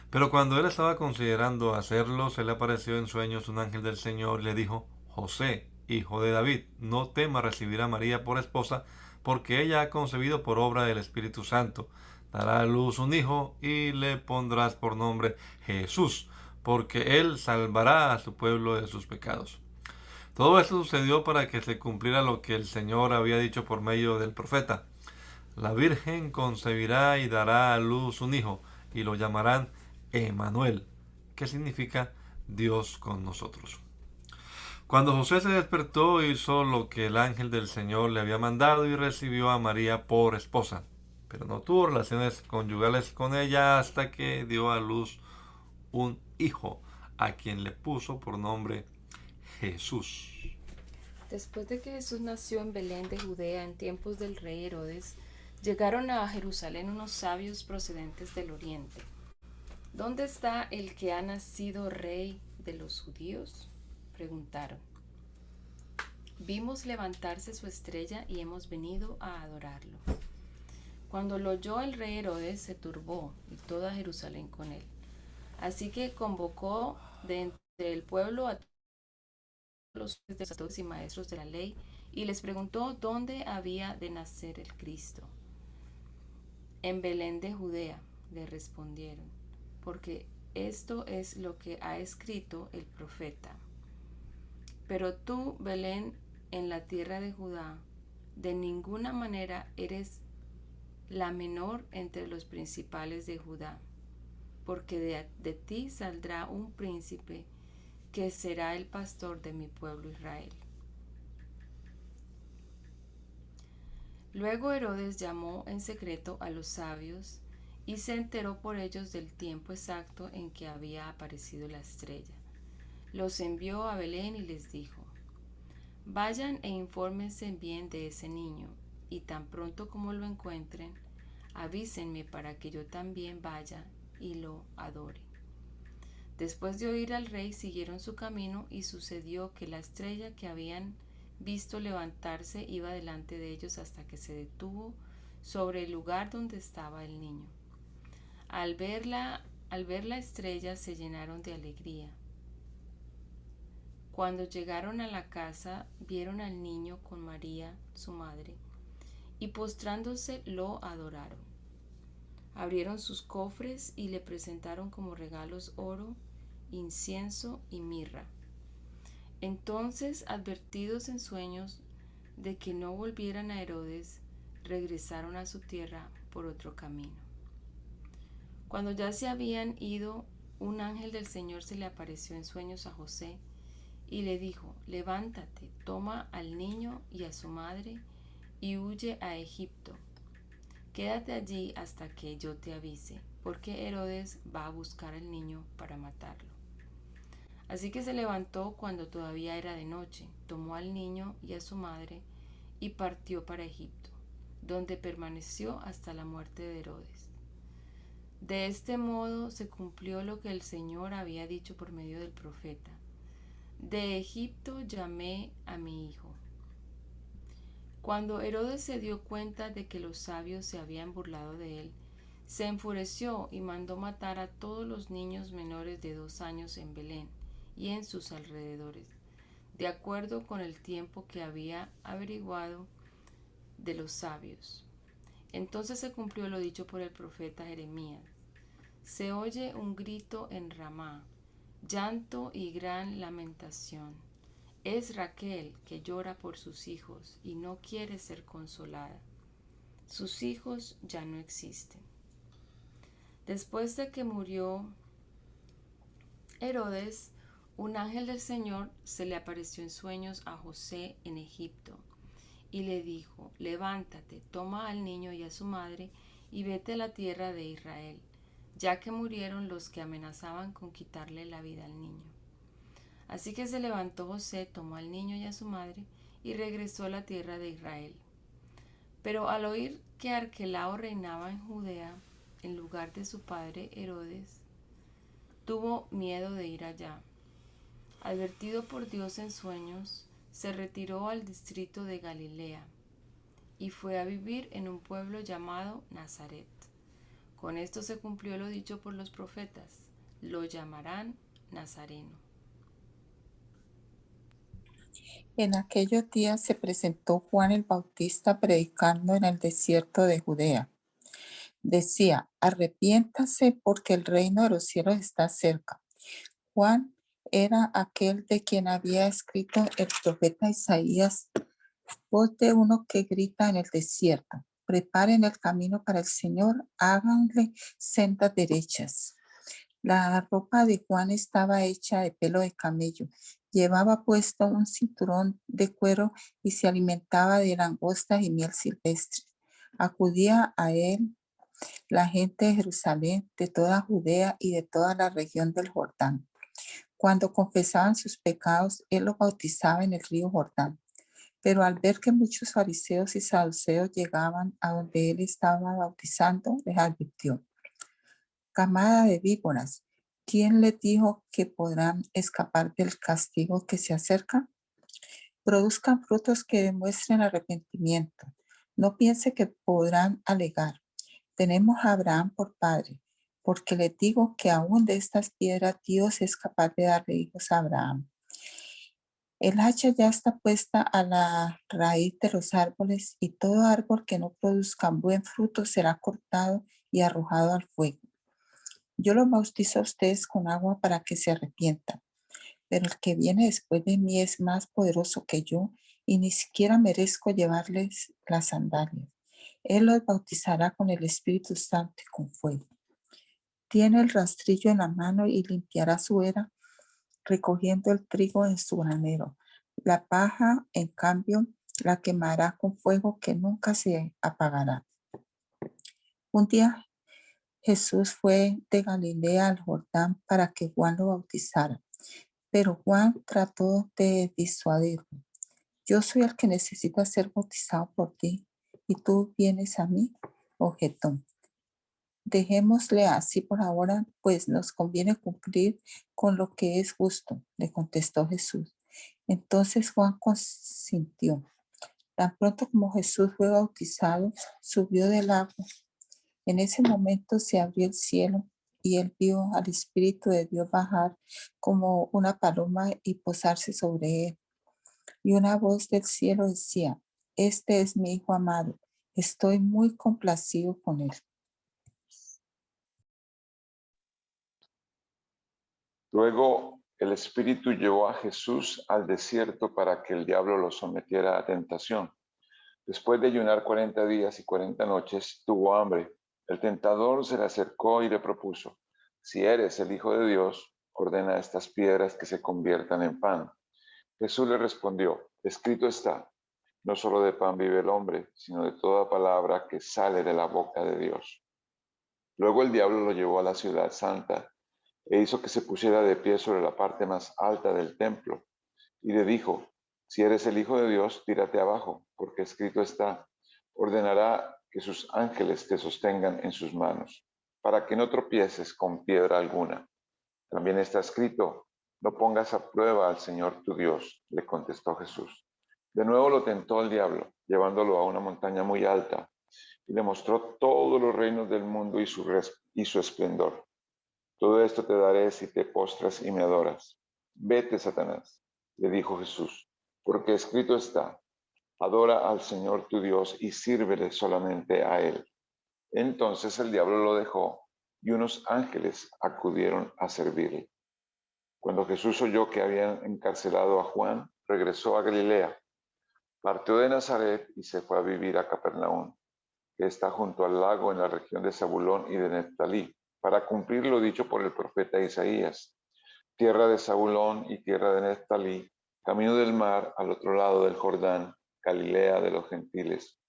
Pero cuando él estaba considerando hacerlo, se le apareció en sueños un ángel del Señor y le dijo: José, hijo de David, no temas recibir a María por esposa, porque ella ha concebido por obra del Espíritu Santo. Dará a luz un hijo y le pondrás por nombre Jesús, porque él salvará a su pueblo de sus pecados. Todo esto sucedió para que se cumpliera lo que el Señor había dicho por medio del profeta: la Virgen concebirá y dará a luz un hijo, y lo llamarán Emmanuel, que significa Dios con nosotros. Cuando José se despertó, hizo lo que el ángel del Señor le había mandado y recibió a María por esposa, pero no tuvo relaciones conyugales con ella hasta que dio a luz un hijo, a quien le puso por nombre Jesús. Después de que Jesús nació en Belén de Judea en tiempos del rey Herodes, llegaron a Jerusalén unos sabios procedentes del oriente. ¿Dónde está el que ha nacido rey de los judíos?, preguntaron. Vimos levantarse su estrella y hemos venido a adorarlo. Cuando lo oyó el rey Herodes, se turbó y toda Jerusalén con él. Así que convocó de entre el pueblo a los sacerdotes y maestros de la ley y les preguntó dónde había de nacer el Cristo. En Belén de Judea, le respondieron, porque esto es lo que ha escrito el profeta. Pero tú, Belén, en la tierra de Judá, de ninguna manera eres la menor entre los principales de Judá, porque de ti saldrá un príncipe que será el pastor de mi pueblo Israel. Luego Herodes llamó en secreto a los sabios y se enteró por ellos del tiempo exacto en que había aparecido la estrella. Los envió a Belén y les dijo: vayan e infórmense bien de ese niño, y tan pronto como lo encuentren, avísenme para que yo también vaya y lo adore. Después de oír al rey, siguieron su camino, y sucedió que la estrella que habían visto levantarse iba delante de ellos hasta que se detuvo sobre el lugar donde estaba el niño. Al ver la estrella se llenaron de alegría. Cuando llegaron a la casa, vieron al niño con María, su madre, y postrándose lo adoraron. Abrieron sus cofres y le presentaron como regalos oro, incienso y mirra. Entonces, advertidos en sueños de que no volvieran a Herodes, regresaron a su tierra por otro camino. Cuando ya se habían ido, un ángel del Señor se le apareció en sueños a José y le dijo: levántate, toma al niño y a su madre y huye a Egipto. quédate allí hasta que yo te avise, porque Herodes va a buscar al niño para matarlo. Así que se levantó cuando todavía era de noche, tomó al niño y a su madre y partió para Egipto, donde permaneció hasta la muerte de Herodes. De este modo se cumplió lo que el Señor había dicho por medio del profeta: de Egipto llamé a mi hijo. Cuando Herodes se dio cuenta de que los sabios se habían burlado de él, se enfureció y mandó matar a todos los niños menores de 2 años en Belén y en sus alrededores, de acuerdo con el tiempo que había averiguado de los sabios. Entonces se cumplió lo dicho por el profeta Jeremías: se oye un grito en Ramá, llanto y gran lamentación. Es Raquel que llora por sus hijos y no quiere ser consolada. Sus hijos ya no existen. Después de que murió Herodes, un ángel del Señor se le apareció en sueños a José en Egipto y le dijo: levántate, toma al niño y a su madre y vete a la tierra de Israel, ya que murieron los que amenazaban con quitarle la vida al niño. Así que se levantó José, tomó al niño y a su madre y regresó a la tierra de Israel. Pero al oír que Arquelao reinaba en Judea en lugar de su padre Herodes, tuvo miedo de ir allá. Advertido por Dios en sueños, se retiró al distrito de Galilea y fue a vivir en un pueblo llamado Nazaret. Con esto se cumplió lo dicho por los profetas: lo llamarán Nazareno. En aquellos días se presentó Juan el Bautista predicando en el desierto de Judea. Decía: arrepiéntase porque el reino de los cielos está cerca. Juan era aquel de quien había escrito el profeta Isaías: voz de uno que grita en el desierto, preparen el camino para el Señor, háganle sendas derechas. La ropa de Juan estaba hecha de pelo de camello. Llevaba puesto un cinturón de cuero y se alimentaba de langostas y miel silvestre. Acudía a él la gente de Jerusalén, de toda Judea y de toda la región del Jordán. Cuando confesaban sus pecados, él los bautizaba en el río Jordán. Pero al ver que muchos fariseos y saduceos llegaban a donde él estaba bautizando, les advirtió: camada de víboras, ¿quién les dijo que podrán escapar del castigo que se acerca? Produzcan frutos que demuestren arrepentimiento. No piense que podrán alegar: tenemos a Abraham por padre, porque les digo que aún de estas piedras Dios es capaz de darle hijos a Abraham. El hacha ya está puesta a la raíz de los árboles, y todo árbol que no produzca buen fruto será cortado y arrojado al fuego. Yo los bautizo a ustedes con agua para que se arrepientan, pero el que viene después de mí es más poderoso que yo y ni siquiera merezco llevarles las sandalias. Él los bautizará con el Espíritu Santo y con fuego. Tiene el rastrillo en la mano y limpiará su era, recogiendo el trigo en su granero. La paja, en cambio, la quemará con fuego que nunca se apagará. Un día Jesús fue de Galilea al Jordán para que Juan lo bautizara, pero Juan trató de disuadirlo. Yo soy el que necesita ser bautizado por ti, y tú vienes a mí, objetó. Dejémosle así por ahora, pues nos conviene cumplir con lo que es justo, le contestó Jesús. Entonces Juan consintió. Tan pronto como Jesús fue bautizado, subió del agua. En ese momento se abrió el cielo y él vio al Espíritu de Dios bajar como una paloma y posarse sobre él. Y una voz del cielo decía: este es mi Hijo amado, estoy muy complacido con él. Luego el Espíritu llevó a Jesús al desierto para que el diablo lo sometiera a tentación. Después de ayunar 40 días y 40 noches, tuvo hambre. El tentador se le acercó y le propuso: si eres el Hijo de Dios, ordena a estas piedras que se conviertan en pan. Jesús le respondió: escrito está, No solo de pan vive el hombre, sino de toda palabra que sale de la boca de Dios. Luego el diablo lo llevó a la ciudad santa e hizo que se pusiera de pie sobre la parte más alta del templo y le dijo: si eres el Hijo de Dios, tírate abajo, porque escrito está: ordenará que sus ángeles te sostengan en sus manos, para que no tropieces con piedra alguna. También está escrito: no pongas a prueba al Señor tu Dios, le contestó Jesús. De nuevo lo tentó el diablo, llevándolo a una montaña muy alta, y le mostró todos los reinos del mundo y su esplendor. Todo esto te daré si te postras y me adoras. Vete, Satanás, le dijo Jesús, porque escrito está: adora al Señor tu Dios y sírvele solamente a Él. Entonces el diablo lo dejó y unos ángeles acudieron a servirle. Cuando Jesús oyó que habían encarcelado a Juan, regresó a Galilea. Partió de Nazaret y se fue a vivir a Capernaum, que está junto al lago en la región de Zabulón y de Neftalí, para cumplir lo dicho por el profeta Isaías: tierra de Zabulón y tierra de Neftalí, camino del mar al otro lado del Jordán, Galilea de los gentiles.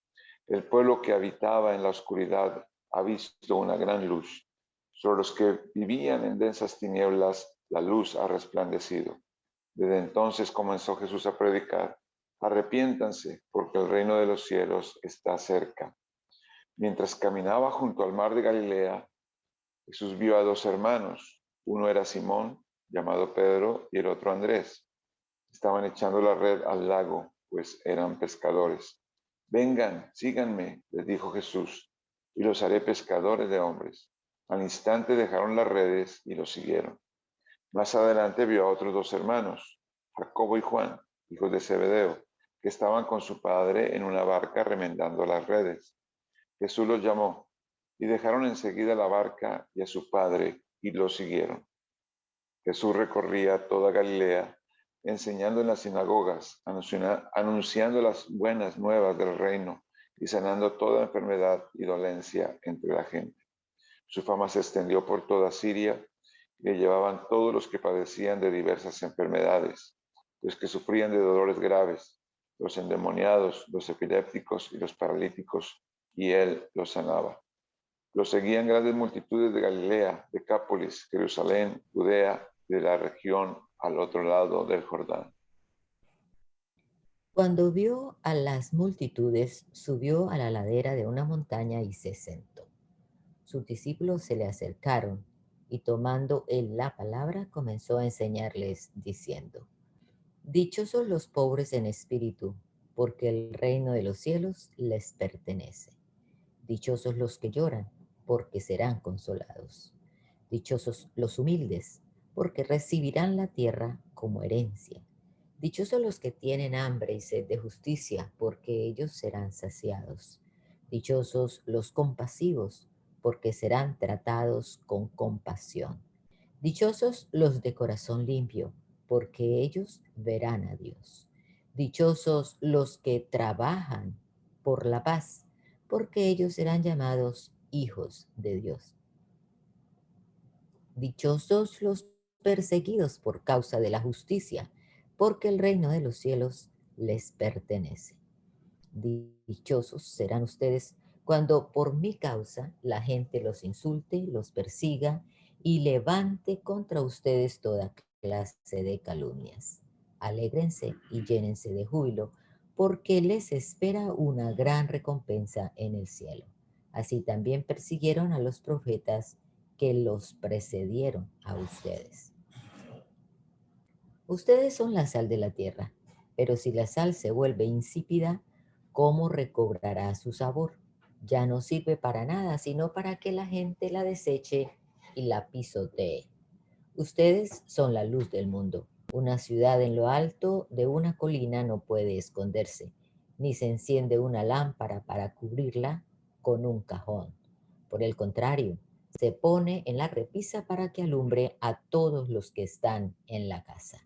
El pueblo que habitaba en la oscuridad ha visto una gran luz. Sobre los que vivían en densas tinieblas, la luz ha resplandecido. Desde entonces comenzó Jesús a predicar: arrepiéntanse, porque el reino de los cielos está cerca. Mientras caminaba junto al mar de Galilea, Jesús vio a dos hermanos. Uno era Simón, llamado Pedro, y el otro Andrés. Estaban echando la red al lago, pues eran pescadores. Vengan, síganme, les dijo Jesús, y los haré pescadores de hombres. Al instante dejaron las redes y los siguieron. Más adelante vio a otros dos hermanos, Jacobo y Juan, hijos de Zebedeo, que estaban con su padre en una barca remendando las redes. Jesús los llamó, y dejaron enseguida la barca y a su padre, y lo siguieron. Jesús recorría toda Galilea, enseñando en las sinagogas, anunciando las buenas nuevas del reino y sanando toda enfermedad y dolencia entre la gente. Su fama se extendió por toda Siria y le llevaban todos los que padecían de diversas enfermedades, los que sufrían de dolores graves, los endemoniados, los epilépticos y los paralíticos, y él los sanaba. Los seguían grandes multitudes de Galilea, Decápolis, Jerusalén, Judea, de la región al otro lado del Jordán. Cuando vio a las multitudes, subió a la ladera de una montaña y se sentó. Sus discípulos se le acercaron y tomando él la palabra comenzó a enseñarles diciendo: dichosos los pobres en espíritu, porque el reino de los cielos les pertenece. Dichosos los que lloran, porque serán consolados. Dichosos los humildes, porque recibirán la tierra como herencia. Dichosos los que tienen hambre y sed de justicia, porque ellos serán saciados. Dichosos los compasivos, porque serán tratados con compasión. Dichosos los de corazón limpio, porque ellos verán a Dios. Dichosos los que trabajan por la paz, porque ellos serán llamados hijos de Dios. Dichosos los perseguidos por causa de la justicia, porque el reino de los cielos les pertenece. Dichosos serán ustedes cuando por mi causa la gente los insulte, los persiga y levante contra ustedes toda clase de calumnias. Alégrense y llénense de júbilo, porque les espera una gran recompensa en el cielo. Así también persiguieron a los profetas que los precedieron a ustedes. Ustedes son la sal de la tierra, pero si la sal se vuelve insípida, ¿cómo recobrará su sabor? Ya no sirve para nada, sino para que la gente la deseche y la pisotee. Ustedes son la luz del mundo. Una ciudad en lo alto de una colina no puede esconderse, ni se enciende una lámpara para cubrirla con un cajón. Por el contrario, se pone en la repisa para que alumbre a todos los que están en la casa.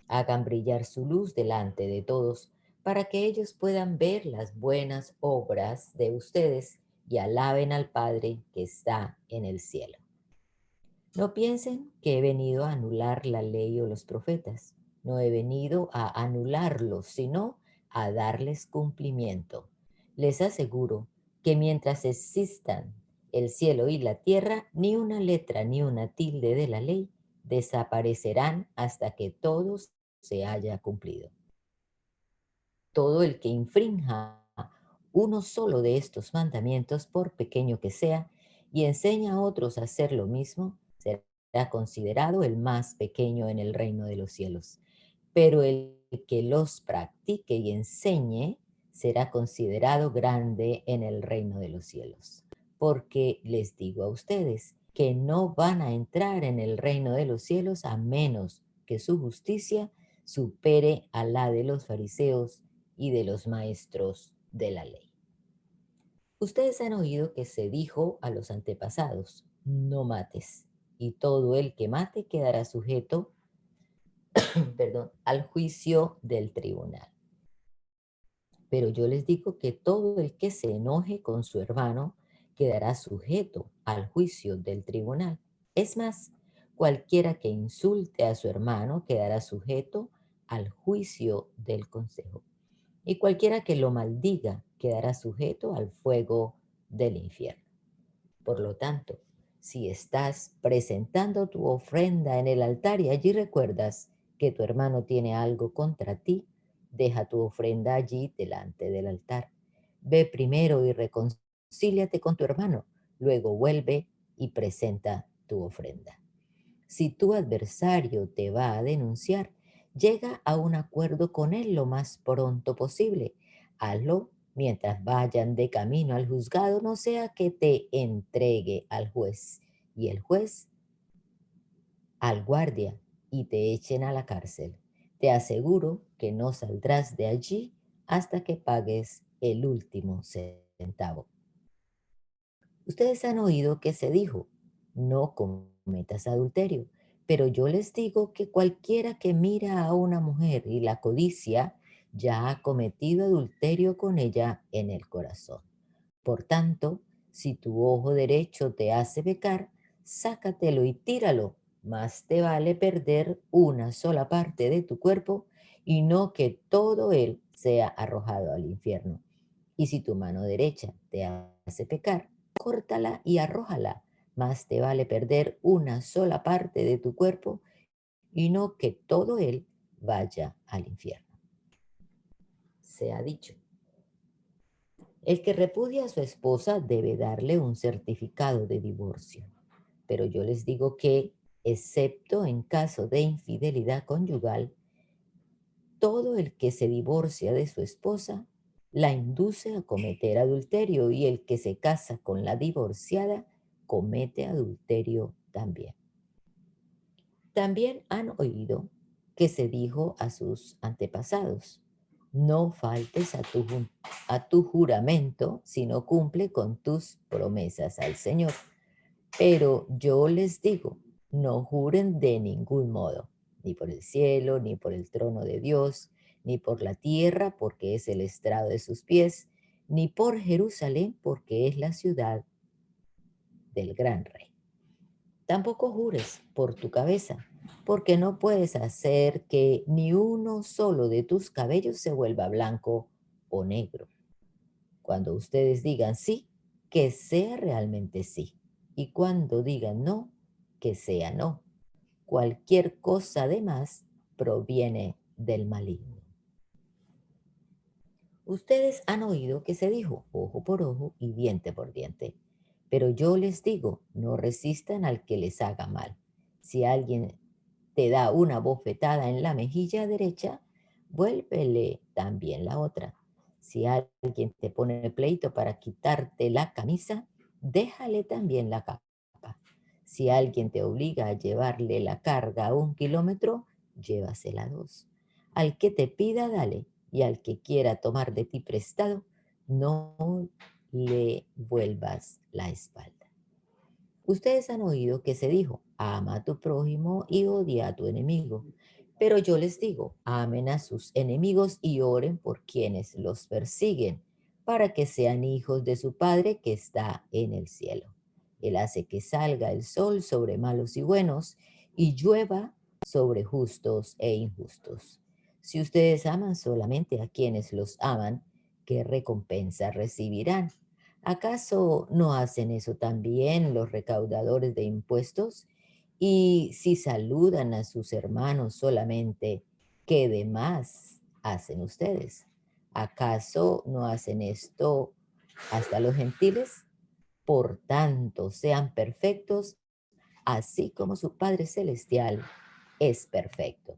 Hagan brillar su luz delante de todos, para que ellos puedan ver las buenas obras de ustedes y alaben al Padre que está en el cielo. No piensen que he venido a anular la ley o los profetas. No he venido a anularlos, sino a darles cumplimiento. Les aseguro que mientras existan el cielo y la tierra, ni una letra ni una tilde de la ley desaparecerán hasta que todo se haya cumplido. Todo el que infrinja uno solo de estos mandamientos, por pequeño que sea, y enseña a otros a hacer lo mismo, será considerado el más pequeño en el reino de los cielos. Pero el que los practique y enseñe será considerado grande en el reino de los cielos. Porque les digo a ustedes que no van a entrar en el reino de los cielos a menos que su justicia supere a la de los fariseos y de los maestros de la ley. Ustedes han oído que se dijo a los antepasados, no mates, y todo el que mate quedará sujeto al juicio del tribunal. Pero yo les digo que todo el que se enoje con su hermano quedará sujeto al juicio del tribunal. Es más, cualquiera que insulte a su hermano quedará sujeto al juicio del consejo. Y cualquiera que lo maldiga quedará sujeto al fuego del infierno. Por lo tanto, si estás presentando tu ofrenda en el altar y allí recuerdas que tu hermano tiene algo contra ti, deja tu ofrenda allí delante del altar. Ve primero y reconcíliate con tu hermano, luego vuelve y presenta tu ofrenda. Si tu adversario te va a denunciar, llega a un acuerdo con él lo más pronto posible. Hazlo mientras vayan de camino al juzgado, no sea que te entregue al juez y el juez al guardia y te echen a la cárcel. Te aseguro que no saldrás de allí hasta que pagues el último centavo. Ustedes han oído que se dijo, no cometas adulterio, pero yo les digo que cualquiera que mira a una mujer y la codicia, ya ha cometido adulterio con ella en el corazón. Por tanto, si tu ojo derecho te hace pecar, sácatelo y tíralo. Más te vale perder una sola parte de tu cuerpo y no que todo él sea arrojado al infierno. Y si tu mano derecha te hace pecar, córtala y arrójala. Más te vale perder una sola parte de tu cuerpo y no que todo él vaya al infierno. Se ha dicho. El que repudia a su esposa debe darle un certificado de divorcio. Pero yo les digo que, excepto en caso de infidelidad conyugal, todo el que se divorcia de su esposa la induce a cometer adulterio y el que se casa con la divorciada comete adulterio también. También han oído que se dijo a sus antepasados, no faltes a tu juramento, sino cumple con tus promesas al Señor. Pero yo les digo, no juren de ningún modo, ni por el cielo, ni por el trono de Dios, ni por la tierra, porque es el estrado de sus pies, ni por Jerusalén, porque es la ciudad del gran rey. Tampoco jures por tu cabeza, porque no puedes hacer que ni uno solo de tus cabellos se vuelva blanco o negro. Cuando ustedes digan sí, que sea realmente sí. Y cuando digan no, que sea no. Cualquier cosa de más proviene del maligno. Ustedes han oído que se dijo ojo por ojo y diente por diente. Pero yo les digo, no resistan al que les haga mal. Si alguien te da una bofetada en la mejilla derecha, vuélvele también la otra. Si alguien te pone pleito para quitarte la camisa, déjale también la capa. Si alguien te obliga a llevarle la carga a 1 kilómetro, llévasela 2. Al que te pida, dale, y al que quiera tomar de ti prestado, no le vuelvas la espalda. Ustedes han oído que se dijo, ama a tu prójimo y odia a tu enemigo. Pero yo les digo, amen a sus enemigos y oren por quienes los persiguen, para que sean hijos de su Padre que está en el cielo. Él hace que salga el sol sobre malos y buenos y llueva sobre justos e injustos. Si ustedes aman solamente a quienes los aman, ¿qué recompensa recibirán? ¿Acaso no hacen eso también los recaudadores de impuestos? Y si saludan a sus hermanos solamente, ¿qué demás hacen ustedes? ¿Acaso no hacen esto hasta los gentiles? Por tanto, sean perfectos, así como su Padre Celestial es perfecto.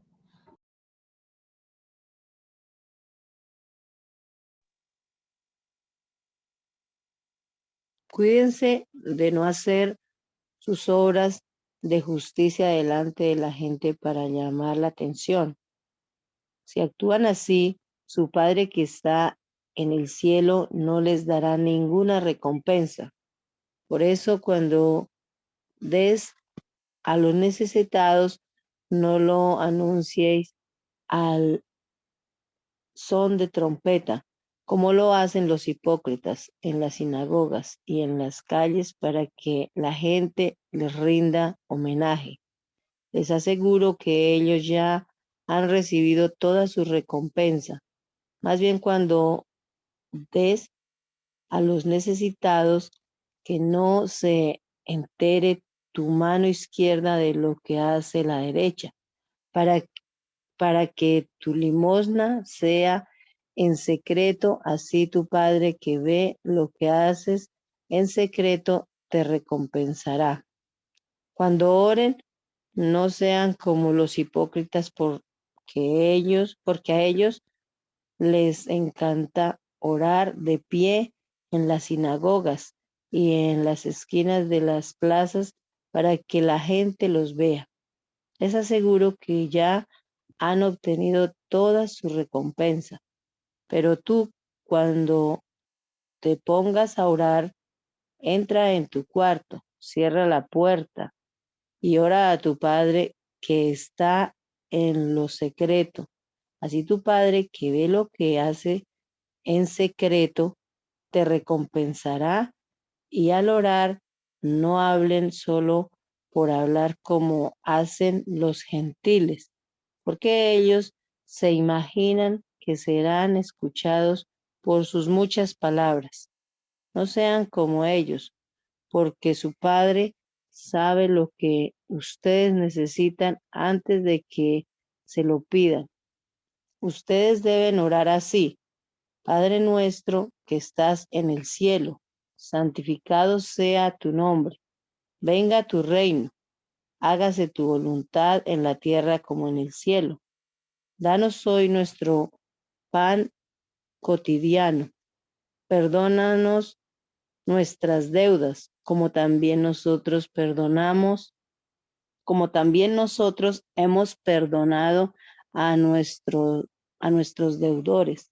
Cuídense de no hacer sus obras de justicia delante de la gente para llamar la atención. Si actúan así, su Padre que está en el cielo no les dará ninguna recompensa. Por eso, cuando des a los necesitados, no lo anunciéis al son de trompeta, como lo hacen los hipócritas en las sinagogas y en las calles para que la gente les rinda homenaje. Les aseguro que ellos ya han recibido toda su recompensa. Más bien cuando des a los necesitados, que no se entere tu mano izquierda de lo que hace la derecha, para, para que tu limosna sea en secreto, así tu Padre que ve lo que haces en secreto te recompensará. Cuando oren, no sean como los hipócritas porque a ellos les encanta orar de pie en las sinagogas y en las esquinas de las plazas para que la gente los vea. Les aseguro que ya han obtenido toda su recompensa. Pero tú, cuando te pongas a orar, entra en tu cuarto, cierra la puerta y ora a tu Padre que está en lo secreto. Así tu Padre que ve lo que hace en secreto te recompensará. Y al orar, no hablen solo por hablar como hacen los gentiles, porque ellos se imaginan que serán escuchados por sus muchas palabras. No sean como ellos, porque su Padre sabe lo que ustedes necesitan antes de que se lo pidan. Ustedes deben orar así: Padre nuestro que estás en el cielo, santificado sea tu nombre. Venga tu reino. Hágase tu voluntad en la tierra como en el cielo. Danos hoy nuestro pan cotidiano. Perdónanos nuestras deudas, como también nosotros hemos perdonado a nuestros deudores.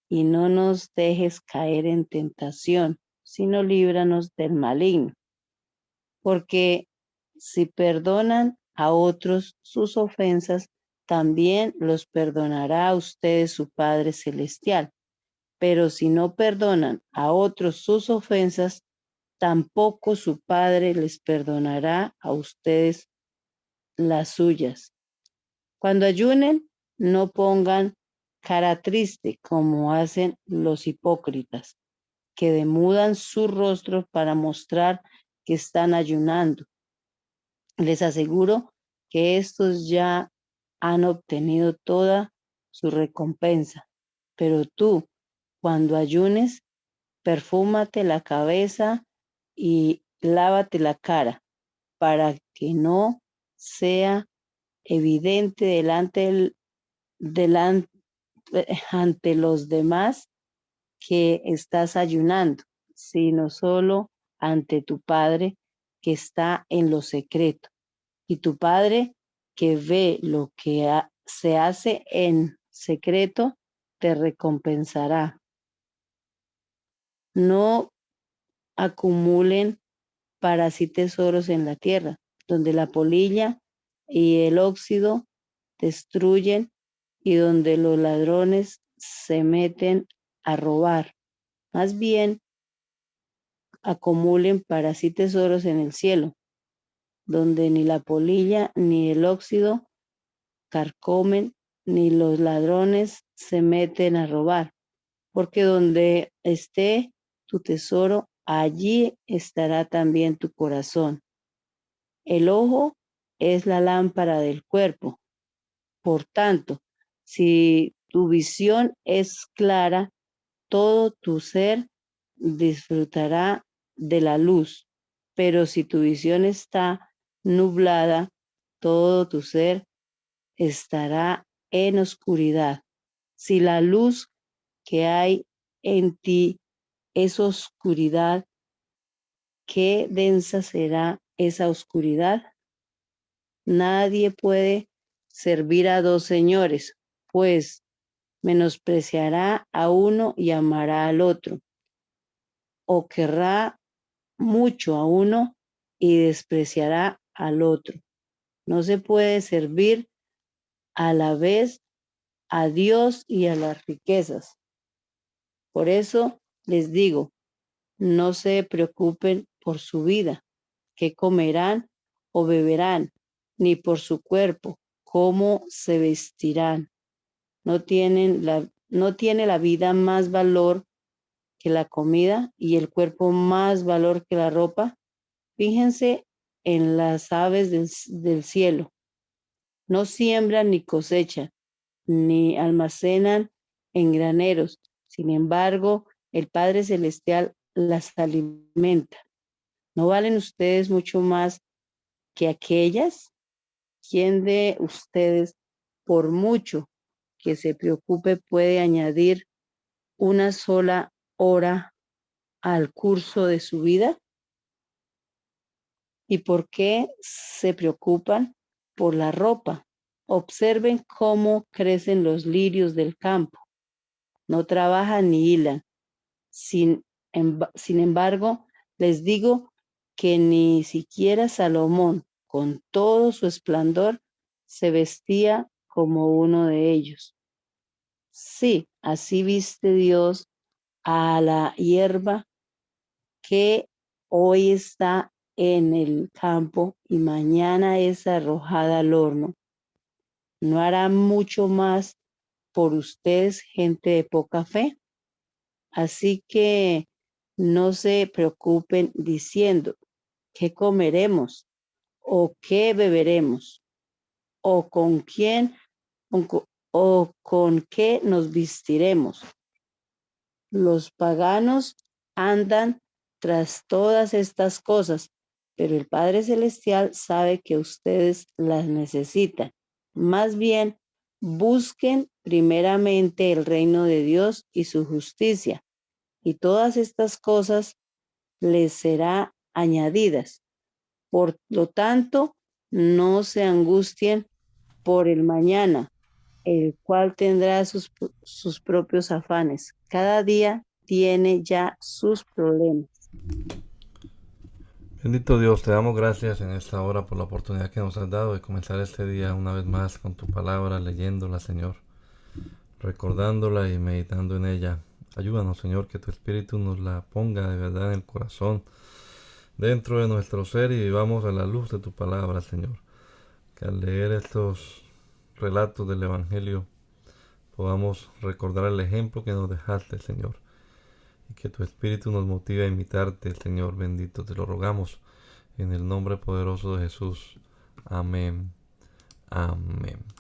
Y no nos dejes caer en tentación, sino líbranos del maligno. Porque si perdonan a otros sus ofensas, también los perdonará a ustedes su Padre Celestial. Pero si no perdonan a otros sus ofensas, tampoco su Padre les perdonará a ustedes las suyas. Cuando ayunen, no pongan cara triste como hacen los hipócritas, que demudan su rostro para mostrar que están ayunando. Les aseguro que estos ya han obtenido toda su recompensa. Pero tú, cuando ayunes, perfúmate la cabeza y lávate la cara, para que no sea evidente ante los demás que estás ayunando, sino solo ante tu Padre que está en lo secreto. Y tu Padre que ve lo que se hace en secreto, te recompensará. No acumulen para sí tesoros en la tierra, donde la polilla y el óxido destruyen y donde los ladrones se meten a robar. Más bien, acumulen para sí tesoros en el cielo, donde ni la polilla ni el óxido carcomen ni los ladrones se meten a robar, porque donde esté tu tesoro, allí estará también tu corazón. El ojo es la lámpara del cuerpo. Por tanto, si tu visión es clara, todo tu ser disfrutará de la luz. Pero si tu visión está nublada, todo tu ser estará en oscuridad. Si la luz que hay en ti es oscuridad, ¿qué densa será esa oscuridad? Nadie puede servir a dos señores, pues menospreciará a uno y amará al otro, o querrá mucho a uno y despreciará al otro. No se puede servir a la vez a Dios y a las riquezas. Por eso les digo, no se preocupen por su vida, qué comerán o beberán, ni por su cuerpo, cómo se vestirán. No tiene la vida más valor que la comida y el cuerpo más valor que la ropa. Fíjense en las aves del cielo. No siembran ni cosechan, ni almacenan en graneros. Sin embargo, el Padre Celestial las alimenta. ¿No valen ustedes mucho más que aquellas? ¿Quién de ustedes, por mucho que se preocupe, puede añadir una sola hora al curso de su vida? ¿Y por qué se preocupan por la ropa? Observen cómo crecen los lirios del campo. No trabajan ni hilan. Sin embargo, les digo que ni siquiera Salomón, con todo su esplendor, se vestía como uno de ellos. Sí, así viste Dios a la hierba que hoy está en el campo y mañana es arrojada al horno. ¿No hará mucho más por ustedes, gente de poca fe? Así que no se preocupen diciendo, ¿qué comeremos? ¿O qué beberemos? ¿O con quién? ¿O con qué nos vestiremos? Los paganos andan tras todas estas cosas, pero el Padre Celestial sabe que ustedes las necesitan. Más bien, busquen primeramente el reino de Dios y su justicia, y todas estas cosas les serán añadidas. Por lo tanto, no se angustien por el mañana, el cual tendrá sus propios afanes. Cada día tiene ya sus problemas. Bendito Dios, te damos gracias en esta hora por la oportunidad que nos has dado de comenzar este día una vez más con tu palabra, leyéndola, Señor, recordándola y meditando en ella. Ayúdanos, Señor, que tu Espíritu nos la ponga de verdad en el corazón, dentro de nuestro ser, y vivamos a la luz de tu palabra, Señor. Que al leer estos relatos del Evangelio podamos recordar el ejemplo que nos dejaste, Señor, y que tu Espíritu nos motive a imitarte, Señor bendito. Te lo rogamos en el nombre poderoso de Jesús. Amén. Amén.